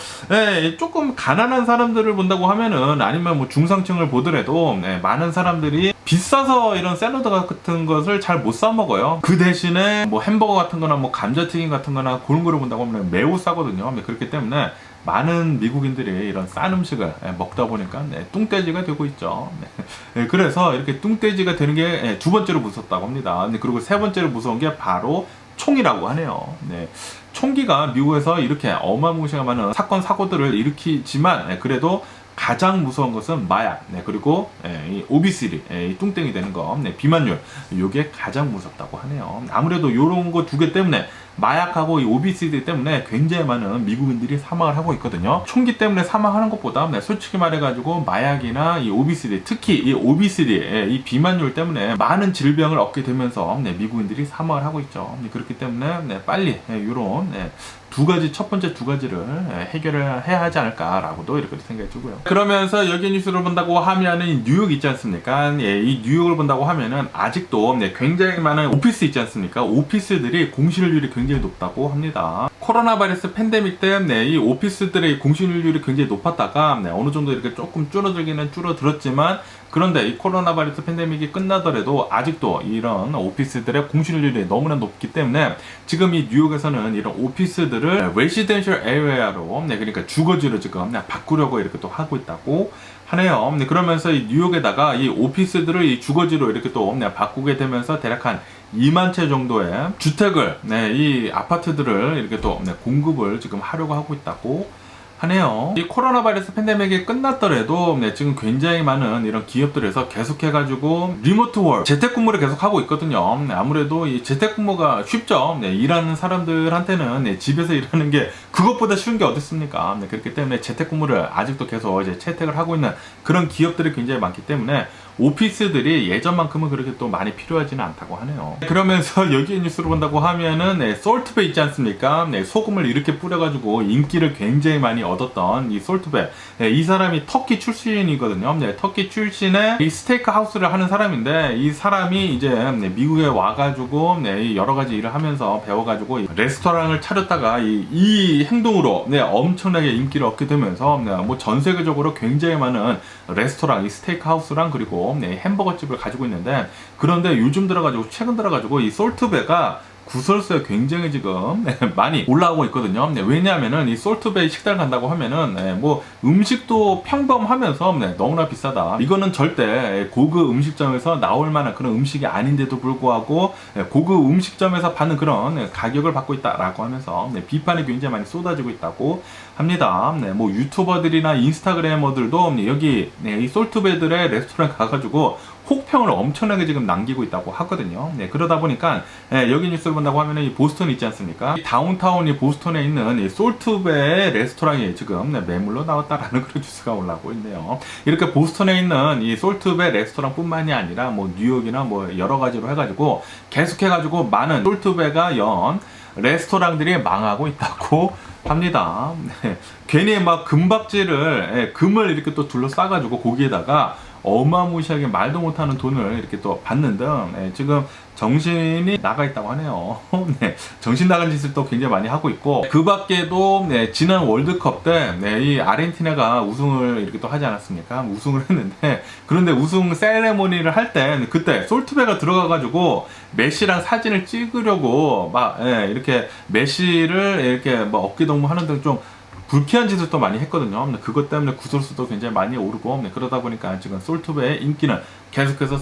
조금 가난한 사람들을 본다고 하면은, 아니면 뭐 중상층을 보더라도 많은 사람들이 비싸서 이런 샐러드 같은 것을 잘 못 사 먹어요. 그 대신에 뭐 햄버거 같은 거나 뭐 감자튀김 같은 거나 그런 거를 본다고 하면 매우 싸거든요. 그렇기 때문에 많은 미국인들이 이런 싼 음식을 먹다 보니까 뚱돼지가 되고 있죠. 그래서 이렇게 뚱돼지가 되는 게 두 번째로 무섭다고 합니다. 그리고 세 번째로 무서운 게 바로 총이라고 하네요. 총기가 미국에서 이렇게 어마무시하게 많은 사건 사고들을 일으키지만, 그래도 가장 무서운 것은 마약, 그리고 이 오비시리, 이 뚱땡이 되는 거, 비만율, 이게 가장 무섭다고 하네요. 아무래도 이런 거 두 개 때문에, 마약하고 이 오비시디 때문에 굉장히 많은 미국인들이 사망을 하고 있거든요. 총기 때문에 사망하는 것보다 솔직히 말해가지고 마약이나 이 오비시디, 특히 이 오비시디, 이 비만율 때문에 많은 질병을 얻게 되면서 미국인들이 사망을 하고 있죠. 그렇기 때문에 빨리 이런 첫 번째 두 가지를 해결을 해야 하지 않을까라고도 이렇게 생각이 들고요. 그러면서 여기 뉴스를 본다고 하면은 이 뉴욕 있지 않습니까? 예, 이 뉴욕을 본다고 하면은 아직도 굉장히 많은 오피스 있지 않습니까? 오피스들이 공실률이 굉장히 높다고 합니다. 코로나 바이러스 팬데믹 때문에 이 오피스들의 공실률이 굉장히 높았다가 어느 정도 이렇게 조금 줄어들기는 줄어들었지만, 그런데 이 코로나 바이러스 팬데믹이 끝나더라도 아직도 이런 오피스들의 공실률이 너무나 높기 때문에 지금 이 뉴욕에서는 이런 오피스들을 레시덴셜 에리아로, 그러니까 주거지로 지금 바꾸려고 이렇게 또 하고 있다고 하네요. 그러면서 이 뉴욕에다가 이 오피스들을 이 주거지로 이렇게 또 바꾸게 되면서 대략 한 2만 채 정도의 주택을, 이 아파트들을 이렇게 또 공급을 지금 하려고 하고 있다고 하네요. 이 코로나 바이러스 팬데믹이 끝났더라도 지금 굉장히 많은 이런 기업들에서 계속해가지고 리모트 월, 재택근무를 계속하고 있거든요. 아무래도 이 재택근무가 쉽죠. 일하는 사람들한테는 집에서 일하는 게 그것보다 쉬운 게 어딨습니까? 그렇기 때문에 재택근무를 아직도 계속 이제 채택을 하고 있는 그런 기업들이 굉장히 많기 때문에 오피스들이 예전만큼은 그렇게 또 많이 필요하지는 않다고 하네요. 그러면서 여기 뉴스를 본다고 하면은 솔트베 있지 않습니까? 소금을 이렇게 뿌려가지고 인기를 굉장히 많이 얻었던 이 솔트베, 이 사람이 터키 출신이거든요. 터키 출신의 이 스테이크 하우스를 하는 사람인데, 이 사람이 이제 미국에 와가지고 여러 가지 일을 하면서 배워가지고 레스토랑을 차렸다가 이 행동으로 엄청나게 인기를 얻게 되면서 뭐 전 세계적으로 굉장히 많은 레스토랑, 이 스테이크 하우스랑 그리고 햄버거 집을 가지고 있는데, 그런데 요즘 들어가지고 최근 들어가지고 이 솔트베가 구설수에 굉장히 지금 많이 올라오고 있거든요. 왜냐하면은 이 솔트베이 식당 간다고 하면은 뭐 음식도 평범하면서 너무나 비싸다. 이거는 절대 고급 음식점에서 나올 만한 그런 음식이 아닌데도 불구하고 고급 음식점에서 받는 그런 가격을 받고 있다라고 하면서 비판이 굉장히 많이 쏟아지고 있다고 합니다. 뭐 유튜버들이나 인스타그래머들도 여기 이 솔트베들의 레스토랑 가가지고 혹평을 엄청나게 지금 남기고 있다고 하거든요. 그러다 보니까 여기 뉴스를 본다고 하면 이 보스턴 있지 않습니까? 이 다운타운이 보스턴에 있는 이 솔트베의 레스토랑이 지금 매물로 나왔다라는 그런 뉴스가 올라오고 있네요. 이렇게 보스턴에 있는 이 솔트베 레스토랑뿐만이 아니라 뭐 뉴욕이나 뭐 여러 가지로 해가지고 계속해가지고 많은 솔트베가 연 레스토랑들이 망하고 있다고 합니다. 괜히 막 금박지를 금을 이렇게 또 둘러싸가지고 거기에다가 어마무시하게 말도 못하는 돈을 이렇게 또 받는 등 지금 정신이 나가 있다고 하네요. 정신 나간 짓을 또 굉장히 많이 하고 있고, 그 밖에도 지난 월드컵 때 이 아르헨티나가 우승을 이렇게 또 하지 않았습니까? 우승을 했는데, 그런데 우승 세레모니를 할 때 그때 솔트베가 들어가가지고 메시랑 사진을 찍으려고 막 이렇게 메시를 이렇게 뭐 어깨동무 하는 등 좀 불쾌한 짓을 또 많이 했거든요. 그것 때문에 구설수도 굉장히 많이 오르고, 그러다 보니까 지금 솔트베의 인기는 계속해서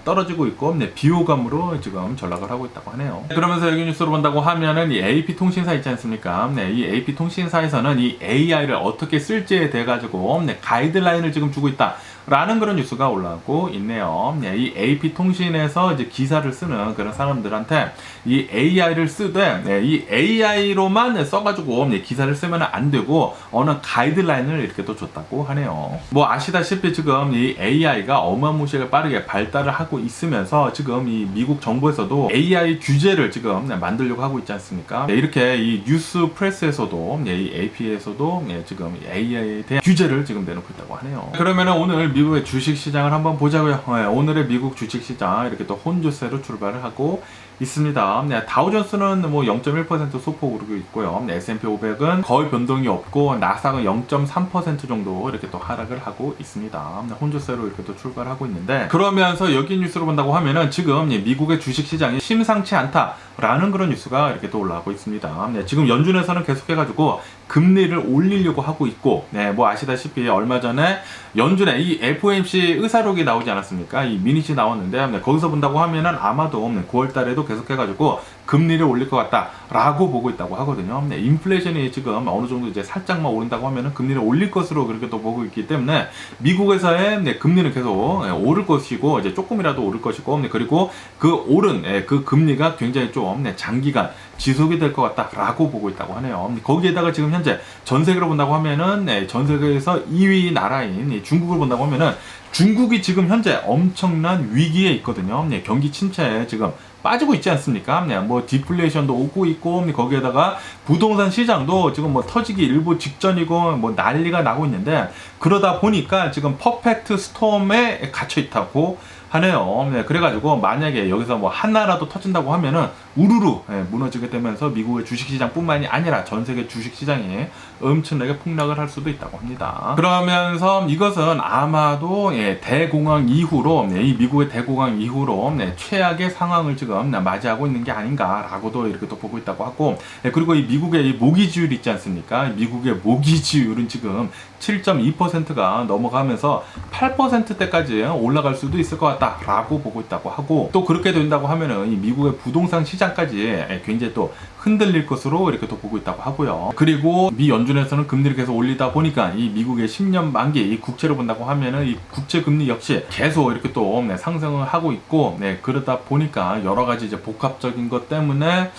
떨어지고 있고, 비호감으로 지금 전락을 하고 있다고 하네요. 그러면서 여기 뉴스로 본다고 하면은 이 AP통신사 있지 않습니까? 이 AP통신사에서는 이 AI를 어떻게 쓸지에 대해 가지고 가이드라인을 지금 주고 있다 라는 그런 뉴스가 올라오고 있네요. 이 AP통신에서 이제 기사를 쓰는 그런 사람들한테 이 AI를 쓰되 이 AI로만 써가지고 기사를 쓰면 안 되고 어느 가이드라인을 이렇게 또 줬다고 하네요. 뭐 아시다시피 지금 이 AI가 어마무시하게 빠르게 발달을 하고 있으면서 지금 이 미국 정부에서도 AI 규제를 지금 만들려고 하고 있지 않습니까? 이렇게 이 뉴스 프레스에서도 이 AP에서도 지금 AI에 대한 규제를 지금 내놓고 있다고 하네요. 그러면은 오늘 미국의 주식시장을 한번 보자고요. 오늘의 미국 주식시장 이렇게 또 혼조세로 출발을 하고 있습니다. 다우존스는 뭐 0.1% 소폭 오르고 있고요. S&P 500은 거의 변동이 없고 나스닥은 0.3% 정도 이렇게 또 하락을 하고 있습니다. 혼조세로 이렇게 또 출발하고 있는데, 그러면서 여기 뉴스로 본다고 하면은 지금 미국의 주식시장이 심상치 않다라는 그런 뉴스가 이렇게 또 올라오고 있습니다. 지금 연준에서는 계속해가지고 금리를 올리려고 하고 있고, 뭐 아시다시피 얼마 전에 연준에 이 FOMC 의사록이 나오지 않았습니까? 이 미닛이 나왔는데 거기서 본다고 하면은 아마도 9월 달에도 계속해가지고 금리를 올릴 것 같다라고 보고 있다고 하거든요. 인플레이션이 지금 어느 정도 이제 살짝만 오른다고 하면은 금리를 올릴 것으로 그렇게 또 보고 있기 때문에 미국에서의 금리는 계속 오를 것이고, 이제 조금이라도 오를 것이고, 그리고 그 오른 그 금리가 굉장히 좀 장기간 지속이 될 것 같다라고 보고 있다고 하네요. 거기에다가 지금 현재 전 세계로 본다고 하면은 전 세계에서 2위 나라인 중국을 본다고 하면은 중국이 지금 현재 엄청난 위기에 있거든요. 경기 침체에 지금 빠지고 있지 않습니까? 뭐 뭐 디플레이션도 오고 있고 거기에다가 부동산 시장도 지금 뭐 터지기 일보 직전이고 뭐 난리가 나고 있는데 그러다 보니까 지금 퍼펙트 스톰에 갇혀 있다고 하네요. 네, 그래가지고 만약에 여기서 뭐 하나라도 터진다고 하면은 우르르 무너지게 되면서 미국의 주식시장뿐만이 아니라 전 세계 주식시장이 엄청나게 폭락을 할 수도 있다고 합니다. 그러면서 이것은 아마도 대공황 이후로 이 미국의 대공황 이후로 최악의 상황을 지금 맞이하고 있는 게 아닌가라고도 이렇게 또 보고 있다고 하고 그리고 이 미국의 이 모기지율 있지 않습니까? 미국의 모기지율은 지금 7.2%가 넘어가면서 8%대까지 올라갈 수도 있을 것 같다라고 보고 있다고 하고 또 그렇게 된다고 하면은 이 미국의 부동산 시장까지 굉장히 또 흔들릴 것으로 이렇게 또 보고 있다고 하고요. 그리고 미 연준에서는 금리를 계속 올리다 보니까 이 미국의 10년 만기 이 국채를 본다고 하면은 이 국채 금리 역시 계속 이렇게 또 상승을 하고 있고 그러다 보니까 여러 가지 이제 복합적인 것 때문에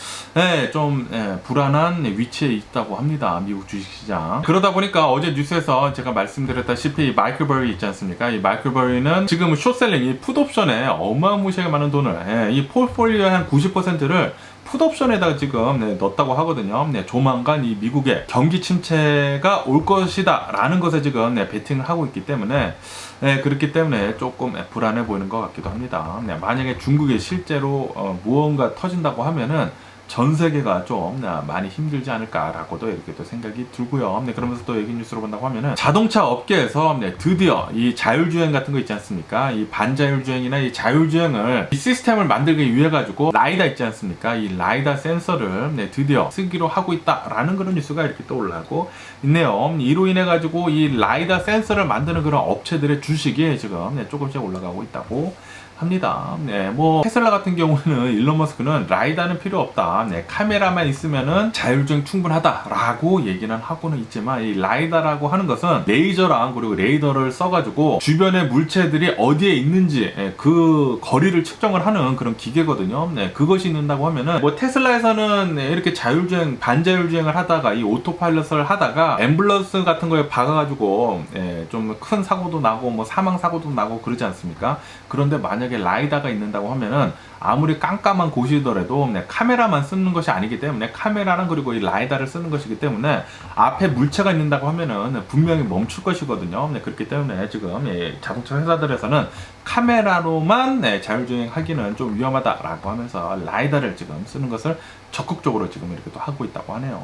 좀 불안한 위치에 있다고 합니다. 미국 주식시장. 그러다 보니까 어제 뉴스에서 제가 말씀드렸다시피 이 마이클 버리 있지 않습니까? 이 마이클 버리는 지금 숏셀링 이 풋옵션에 어마무시하게 많은 돈을 이 포트폴리오의 한 90%를 풋옵션에다가 지금 넣었다고 하거든요. 조만간 이 미국의 경기 침체가 올 것이다 라는 것에 지금 베팅을 하고 있기 때문에 그렇기 때문에 조금 불안해 보이는 것 같기도 합니다. 만약에 중국에 실제로 무언가 터진다고 하면은 전 세계가 좀 많이 힘들지 않을까라고도 이렇게 또 생각이 들고요. 그러면서 또 얘기 뉴스로 본다고 하면은 자동차 업계에서 드디어 이 자율주행 같은 거 있지 않습니까? 이 반자율주행이나 이 자율주행을 이 시스템을 만들기 위해 가지고 라이다 있지 않습니까? 이 라이다 센서를 드디어 쓰기로 하고 있다라는 그런 뉴스가 이렇게 또 올라오고 있네요. 이로 인해 가지고 이 라이다 센서를 만드는 그런 업체들의 주식이 지금 조금씩 올라가고 있다고 합니다. 뭐 테슬라 같은 경우는 일론 머스크는 라이다는 필요 없다. 카메라만 있으면은 자율주행 충분하다라고 얘기는 하고는 있지만 이 라이다라고 하는 것은 레이저랑 그리고 레이더를 써가지고 주변의 물체들이 어디에 있는지 그 거리를 측정을 하는 그런 기계거든요. 그것이 있는다고 하면은 뭐 테슬라에서는 이렇게 자율주행 반자율주행을 하다가 이 오토파일럿을 하다가 앰뷸런스 같은 거에 박아가지고 좀 큰 사고도 나고 뭐 사망 사고도 나고 그러지 않습니까? 그런데 만약에 라이다가 있는다고 하면은 아무리 깜깜한 곳이더라도 카메라만 쓰는 것이 아니기 때문에 카메라랑 그리고 이 라이다를 쓰는 것이기 때문에 앞에 물체가 있는다고 하면은 분명히 멈출 것이거든요. 그렇기 때문에 지금 자동차 회사들에서는 카메라로만 자율주행 하기는 좀 위험하다라고 하면서 라이다를 지금 쓰는 것을 적극적으로 지금 이렇게 또 하고 있다고 하네요.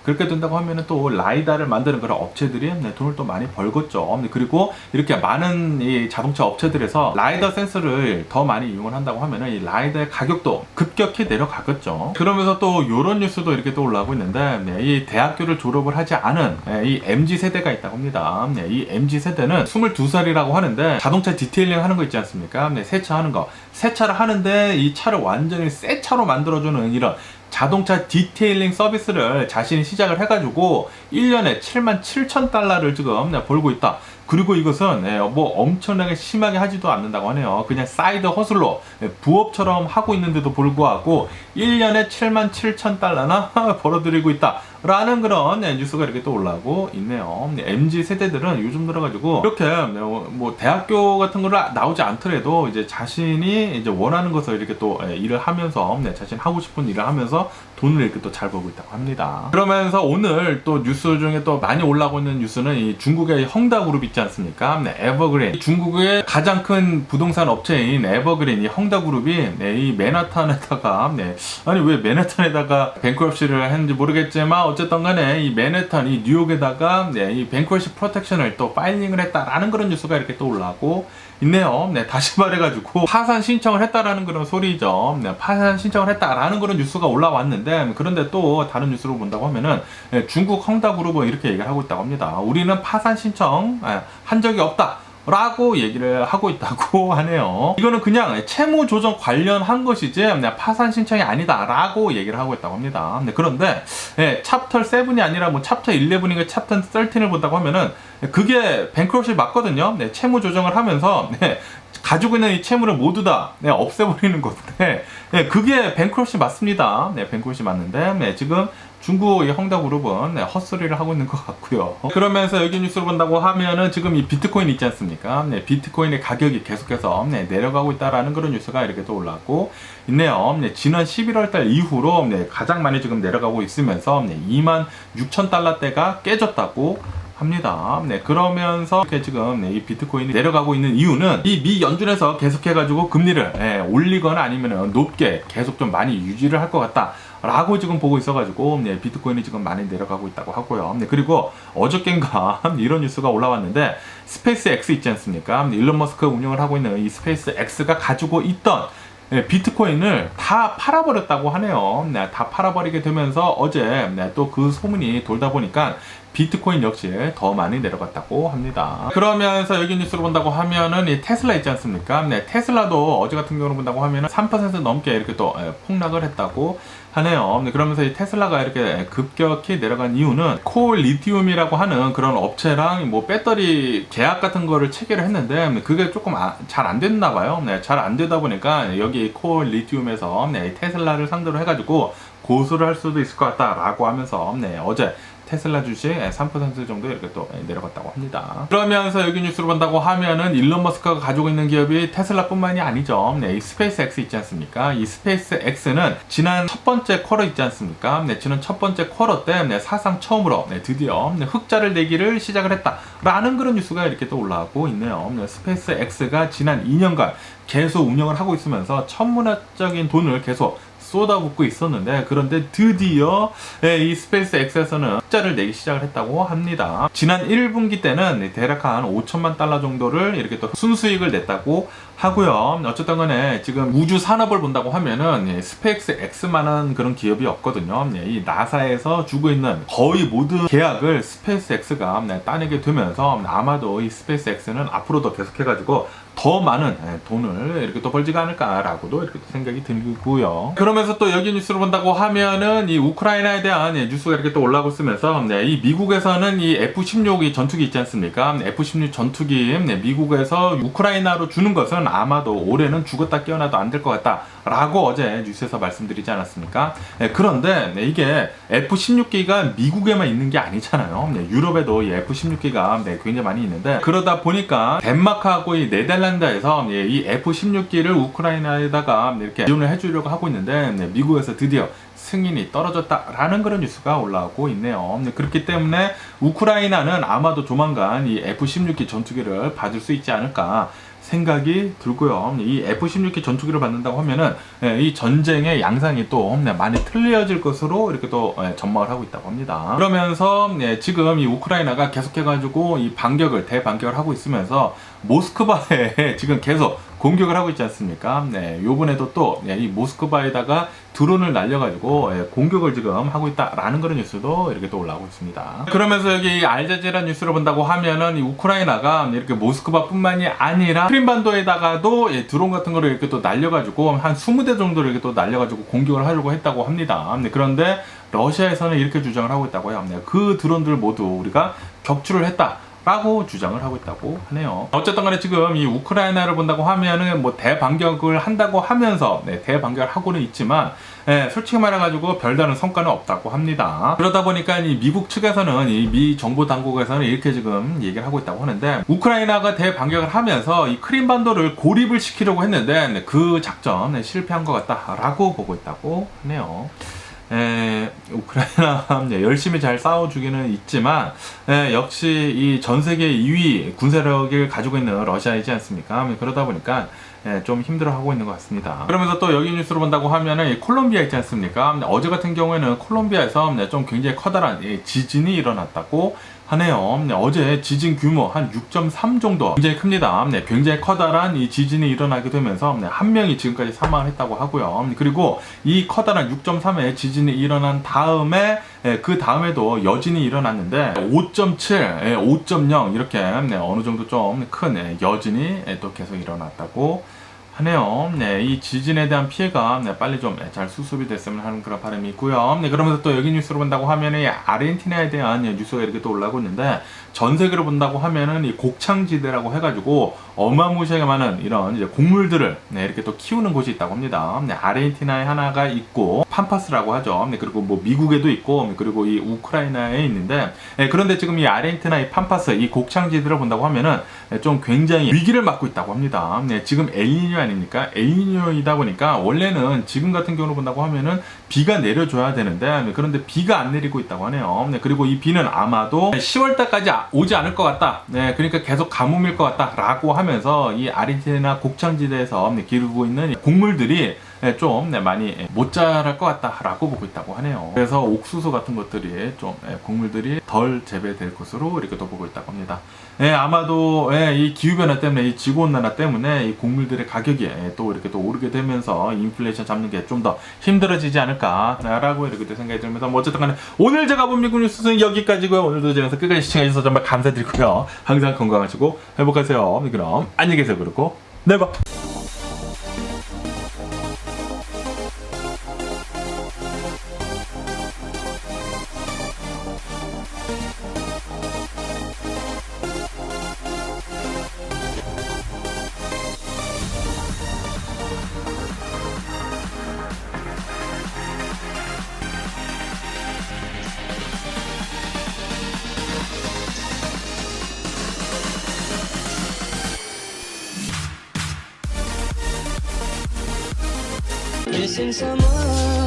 그렇게 된다고 하면은 또 라이다를 만드는 그런 업체들이 돈을 또 많이 벌겠죠. 그리고 이렇게 많은 이 자동차 업체들에서 라이다 센서를 더 많이 이용을 한다고 하면은 이 라이다의 가격도 급격히 내려가겠죠. 그러면서 또 이런 뉴스도 이렇게 또 올라오고 있는데 이 대학교를 졸업을 하지 않은 이 MZ 세대가 있다고 합니다. 이 MZ 세대는 22살이라고 하는데 자동차 디테일링 하는 거 있지 않습니까? 세차하는 거. 세차를 하는데 이 차를 완전히 새 차로 만들어주는 이런 자동차 디테일링 서비스를 자신이 시작을 해가지고 1년에 77,000달러를 지금 벌고 있다. 그리고 이것은 뭐 엄청나게 심하게 하지도 않는다고 하네요. 그냥 사이드 허슬로 부업처럼 하고 있는데도 불구하고 1년에 77,000달러나 벌어들이고 있다 라는 그런 뉴스가 이렇게 또 올라오고 있네요. MZ 세대들은 요즘 들어가지고 이렇게 뭐 대학교 같은 거를 나오지 않더라도 이제 자신이 이제 원하는 것을 이렇게 또 일을 하면서 자신 하고 싶은 일을 하면서 돈을 이렇게 또 잘 벌고 있다고 합니다. 그러면서 오늘 또 뉴스 중에 또 많이 올라오고 있는 뉴스는 이 중국의 헝다그룹 있지 않습니까? 에버그린. 중국의 가장 큰 부동산 업체인 에버그린 이 헝다그룹이 이 맨하탄에다가 아니 왜 맨하탄에다가 뱅크럽시를 했는지 모르겠지만 어쨌든 간에 이 맨해튼 이 뉴욕에다가 이 뱅크럽시 프로텍션을 또 파일링을 했다라는 그런 뉴스가 이렇게 또 올라오고 있네요. 다시 말해가지고 파산 신청을 했다라는 그런 소리죠. 파산 신청을 했다라는 그런 뉴스가 올라왔는데 그런데 또 다른 뉴스로 본다고 하면은 중국 헝다그룹은 이렇게 얘기를 하고 있다고 합니다. 우리는 파산 신청 한 적이 없다. 라고 얘기를 하고 있다고 하네요. 이거는 그냥 채무 조정 관련한 것이지 파산 신청이 아니다 라고 얘기를 하고 있다고 합니다. 그런데 챕터 7이 아니라 뭐 챕터 11인가 챕터 13을 본다고 하면은 그게 뱅크럽시 맞거든요. 채무 조정을 하면서 가지고 있는 이 채무를 모두 다 없애버리는 건데 그게 뱅크럽시 맞습니다. 뱅크럽시 맞는데 지금 중국 이 헝다그룹은 헛소리를 하고 있는 것 같고요. 그러면서 여기 뉴스를 본다고 하면은 지금 이 비트코인 있지 않습니까? 비트코인의 가격이 계속해서 내려가고 있다라는 그런 뉴스가 이렇게 또 올라왔고 있네요. 지난 11월달 이후로 가장 많이 지금 내려가고 있으면서 26,000달러대가 깨졌다고 합니다. 그러면서 이렇게 지금 이 비트코인이 내려가고 있는 이유는 이 미 연준에서 계속해가지고 금리를 올리거나 아니면 높게 계속 좀 많이 유지를 할 것 같다. 라고 지금 보고 있어가지고 비트코인이 지금 많이 내려가고 있다고 하고요. 그리고 어저께인가 이런 뉴스가 올라왔는데 스페이스 X 있지 않습니까? 일론 머스크 운영을 하고 있는 이 스페이스 X가 가지고 있던 비트코인을 다 팔아버렸다고 하네요. 다 팔아버리게 되면서 어제 또 그 소문이 돌다 보니까 비트코인 역시 더 많이 내려갔다고 합니다. 그러면서 여기 뉴스를 본다고 하면은 이 테슬라 있지 않습니까? 테슬라도 어제 같은 경우를 본다고 하면은 3% 넘게 이렇게 또 폭락을 했다고 하네요. 그러면서 이 테슬라가 이렇게 급격히 내려간 이유는 콜 리튬이라고 하는 그런 업체랑 뭐 배터리 계약 같은 거를 체결을 했는데 그게 조금 잘 안 됐나 봐요. 잘 안 되다 보니까 여기 콜 리튬에서 테슬라를 상대로 해가지고 고소를 할 수도 있을 것 같다라고 하면서 어제 테슬라 주식 3% 정도 이렇게 또 내려갔다고 합니다. 그러면서 여기 뉴스를 본다고 하면은 일론 머스크가 가지고 있는 기업이 테슬라뿐만이 아니죠. 이 스페이스 X 있지 않습니까? 이 스페이스 X는 지난 첫 번째 쿼터 있지 않습니까? 지난 첫 번째 쿼터 때 사상 처음으로 드디어 흑자를 내기를 시작을 했다라는 그런 뉴스가 이렇게 또 올라오고 있네요. 스페이스 X가 지난 2년간 계속 운영을 하고 있으면서 천문학적인 돈을 계속 쏟아붓고 있었는데 그런데 드디어 이 스페이스 X에서는 흑자를 내기 시작을 했다고 합니다. 지난 1분기 때는 대략 한 5천만 달러 정도를 이렇게 또 순수익을 냈다고 하고요. 어쨌든 간에 지금 우주 산업을 본다고 하면은 스페이스 X만한 그런 기업이 없거든요. 이 나사에서 주고 있는 거의 모든 계약을 스페이스 X가 따내게 되면서 아마도 이 스페이스 X는 앞으로도 계속해가지고 더 많은 돈을 이렇게 또 벌지가 않을까라고도 이렇게 생각이 들고요. 그러면서 또 여기 뉴스를 본다고 하면은 이 우크라이나에 대한 뉴스가 이렇게 또 올라오고 있으면서 이 미국에서는 이 F-16 전투기 있지 않습니까? F-16 전투기 미국에서 우크라이나로 주는 것은 아마도 올해는 죽었다 깨어나도 안 될 것 같다. 라고 어제 뉴스에서 말씀드리지 않았습니까? 그런데 이게 F-16기가 미국에만 있는 게 아니잖아요. 유럽에도 이 F-16기가 굉장히 많이 있는데 그러다 보니까 덴마크하고 이 네덜란드에서 이 F-16기를 우크라이나에다가 이렇게 지원을 해주려고 하고 있는데 미국에서 드디어 승인이 떨어졌다라는 그런 뉴스가 올라오고 있네요. 그렇기 때문에 우크라이나는 아마도 조만간 이 F-16기 전투기를 받을 수 있지 않을까 생각이 들고요. 이 F-16기 전투기를 받는다고 하면은 이 전쟁의 양상이 또 많이 틀려질 것으로 이렇게 또 전망을 하고 있다고 합니다. 그러면서 지금 이 우크라이나가 계속해가지고 이 대반격을 하고 있으면서 모스크바에 지금 계속 공격을 하고 있지 않습니까? 요번에도 또 이 모스크바에다가 드론을 날려가지고 공격을 지금 하고 있다라는 그런 뉴스도 이렇게 또 올라오고 있습니다. 그러면서 여기 알자지라 뉴스를 본다고 하면은 이 우크라이나가 이렇게 모스크바뿐만이 아니라 크림반도에다가도 드론 같은 거를 이렇게 또 날려가지고 한 20대 정도를 이렇게 또 날려가지고 공격을 하려고 했다고 합니다. 그런데 러시아에서는 이렇게 주장을 하고 있다고요. 그 드론들 모두 우리가 격추를 했다. 라고 주장을 하고 있다고 하네요. 어쨌든 간에 지금 이 우크라이나를 본다고 하면은 뭐 대반격을 한다고 하면서 대반격을 하고는 있지만 솔직히 말해가지고 별다른 성과는 없다고 합니다. 그러다 보니까 이 미국 측에서는 이 미 정보 당국에서는 이렇게 지금 얘기를 하고 있다고 하는데 우크라이나가 대반격을 하면서 이 크림반도를 고립을 시키려고 했는데 그 작전 실패한 것 같다라고 보고 있다고 하네요. 우크라이나 열심히 잘 싸워주기는 있지만 역시 이 전세계 2위 군사력을 가지고 있는 러시아이지 않습니까? 그러다 보니까 좀 힘들어하고 있는 것 같습니다. 그러면서 또 여기 뉴스로 본다고 하면은 이 콜롬비아 있지 않습니까? 어제 같은 경우에는 콜롬비아에서 좀 굉장히 커다란 지진이 일어났다고 하네요. 어제 지진 규모 한 6.3 정도 굉장히 큽니다. 굉장히 커다란 이 지진이 일어나게 되면서 한 명이 지금까지 사망을 했다고 하고요. 그리고 이 커다란 6.3의 지진이 일어난 다음에 그 다음에도 여진이 일어났는데 5.7, 5.0 이렇게 어느 정도 좀 큰 여진이 또 계속 일어났다고 하네요. 이 지진에 대한 피해가 빨리 좀 잘 수습이 됐으면 하는 그런 바람이 있고요. 그러면서 또 여기 뉴스로 본다고 하면은 아르헨티나에 대한 뉴스가 이렇게 또 올라오고 있는데 전 세계로 본다고 하면은 이 곡창지대라고 해가지고 어마무시하게 많은 이런 이제 곡물들을 이렇게 또 키우는 곳이 있다고 합니다. 아르헨티나에 하나가 있고 팜파스라고 하죠. 그리고 뭐 미국에도 있고 그리고 이 우크라이나에 있는데 그런데 지금 이 아르헨티나 이 팜파스 이 곡창지들을 본다고 하면은 좀 굉장히 위기를 맞고 있다고 합니다. 지금 엘니뇨 아닙니까? 엘니뇨이다 보니까 원래는 지금 같은 경우로 본다고 하면은 비가 내려줘야 되는데 그런데 비가 안 내리고 있다고 하네요. 그리고 이 비는 아마도 10월달까지 오지 않을 것 같다. 그러니까 계속 가뭄일 것 같다라고 하면서 이 아르헨티나 곡창지대에서 기르고 있는 곡물들이 좀 많이 못 자랄 것 같다라고 보고 있다고 하네요. 그래서 옥수수 같은 것들이 좀 곡물들이 덜 재배될 것으로 이렇게 또 보고 있다고 합니다. 아마도 이 기후변화 때문에 이 지구온난화 때문에 이 곡물들의 가격이 또 이렇게 또 오르게 되면서 인플레이션 잡는 게 좀 더 힘들어지지 않을까라고 이렇게 또 생각이 들면서 뭐 어쨌든 간에 오늘 제가 본 미국 뉴스는 여기까지고요. 오늘도 제가 끝까지 시청해 주셔서 정말 감사드리고요. 항상 건강하시고 행복하세요. 그럼 안녕히 계세요. 그렇고 네 봐. Missing someone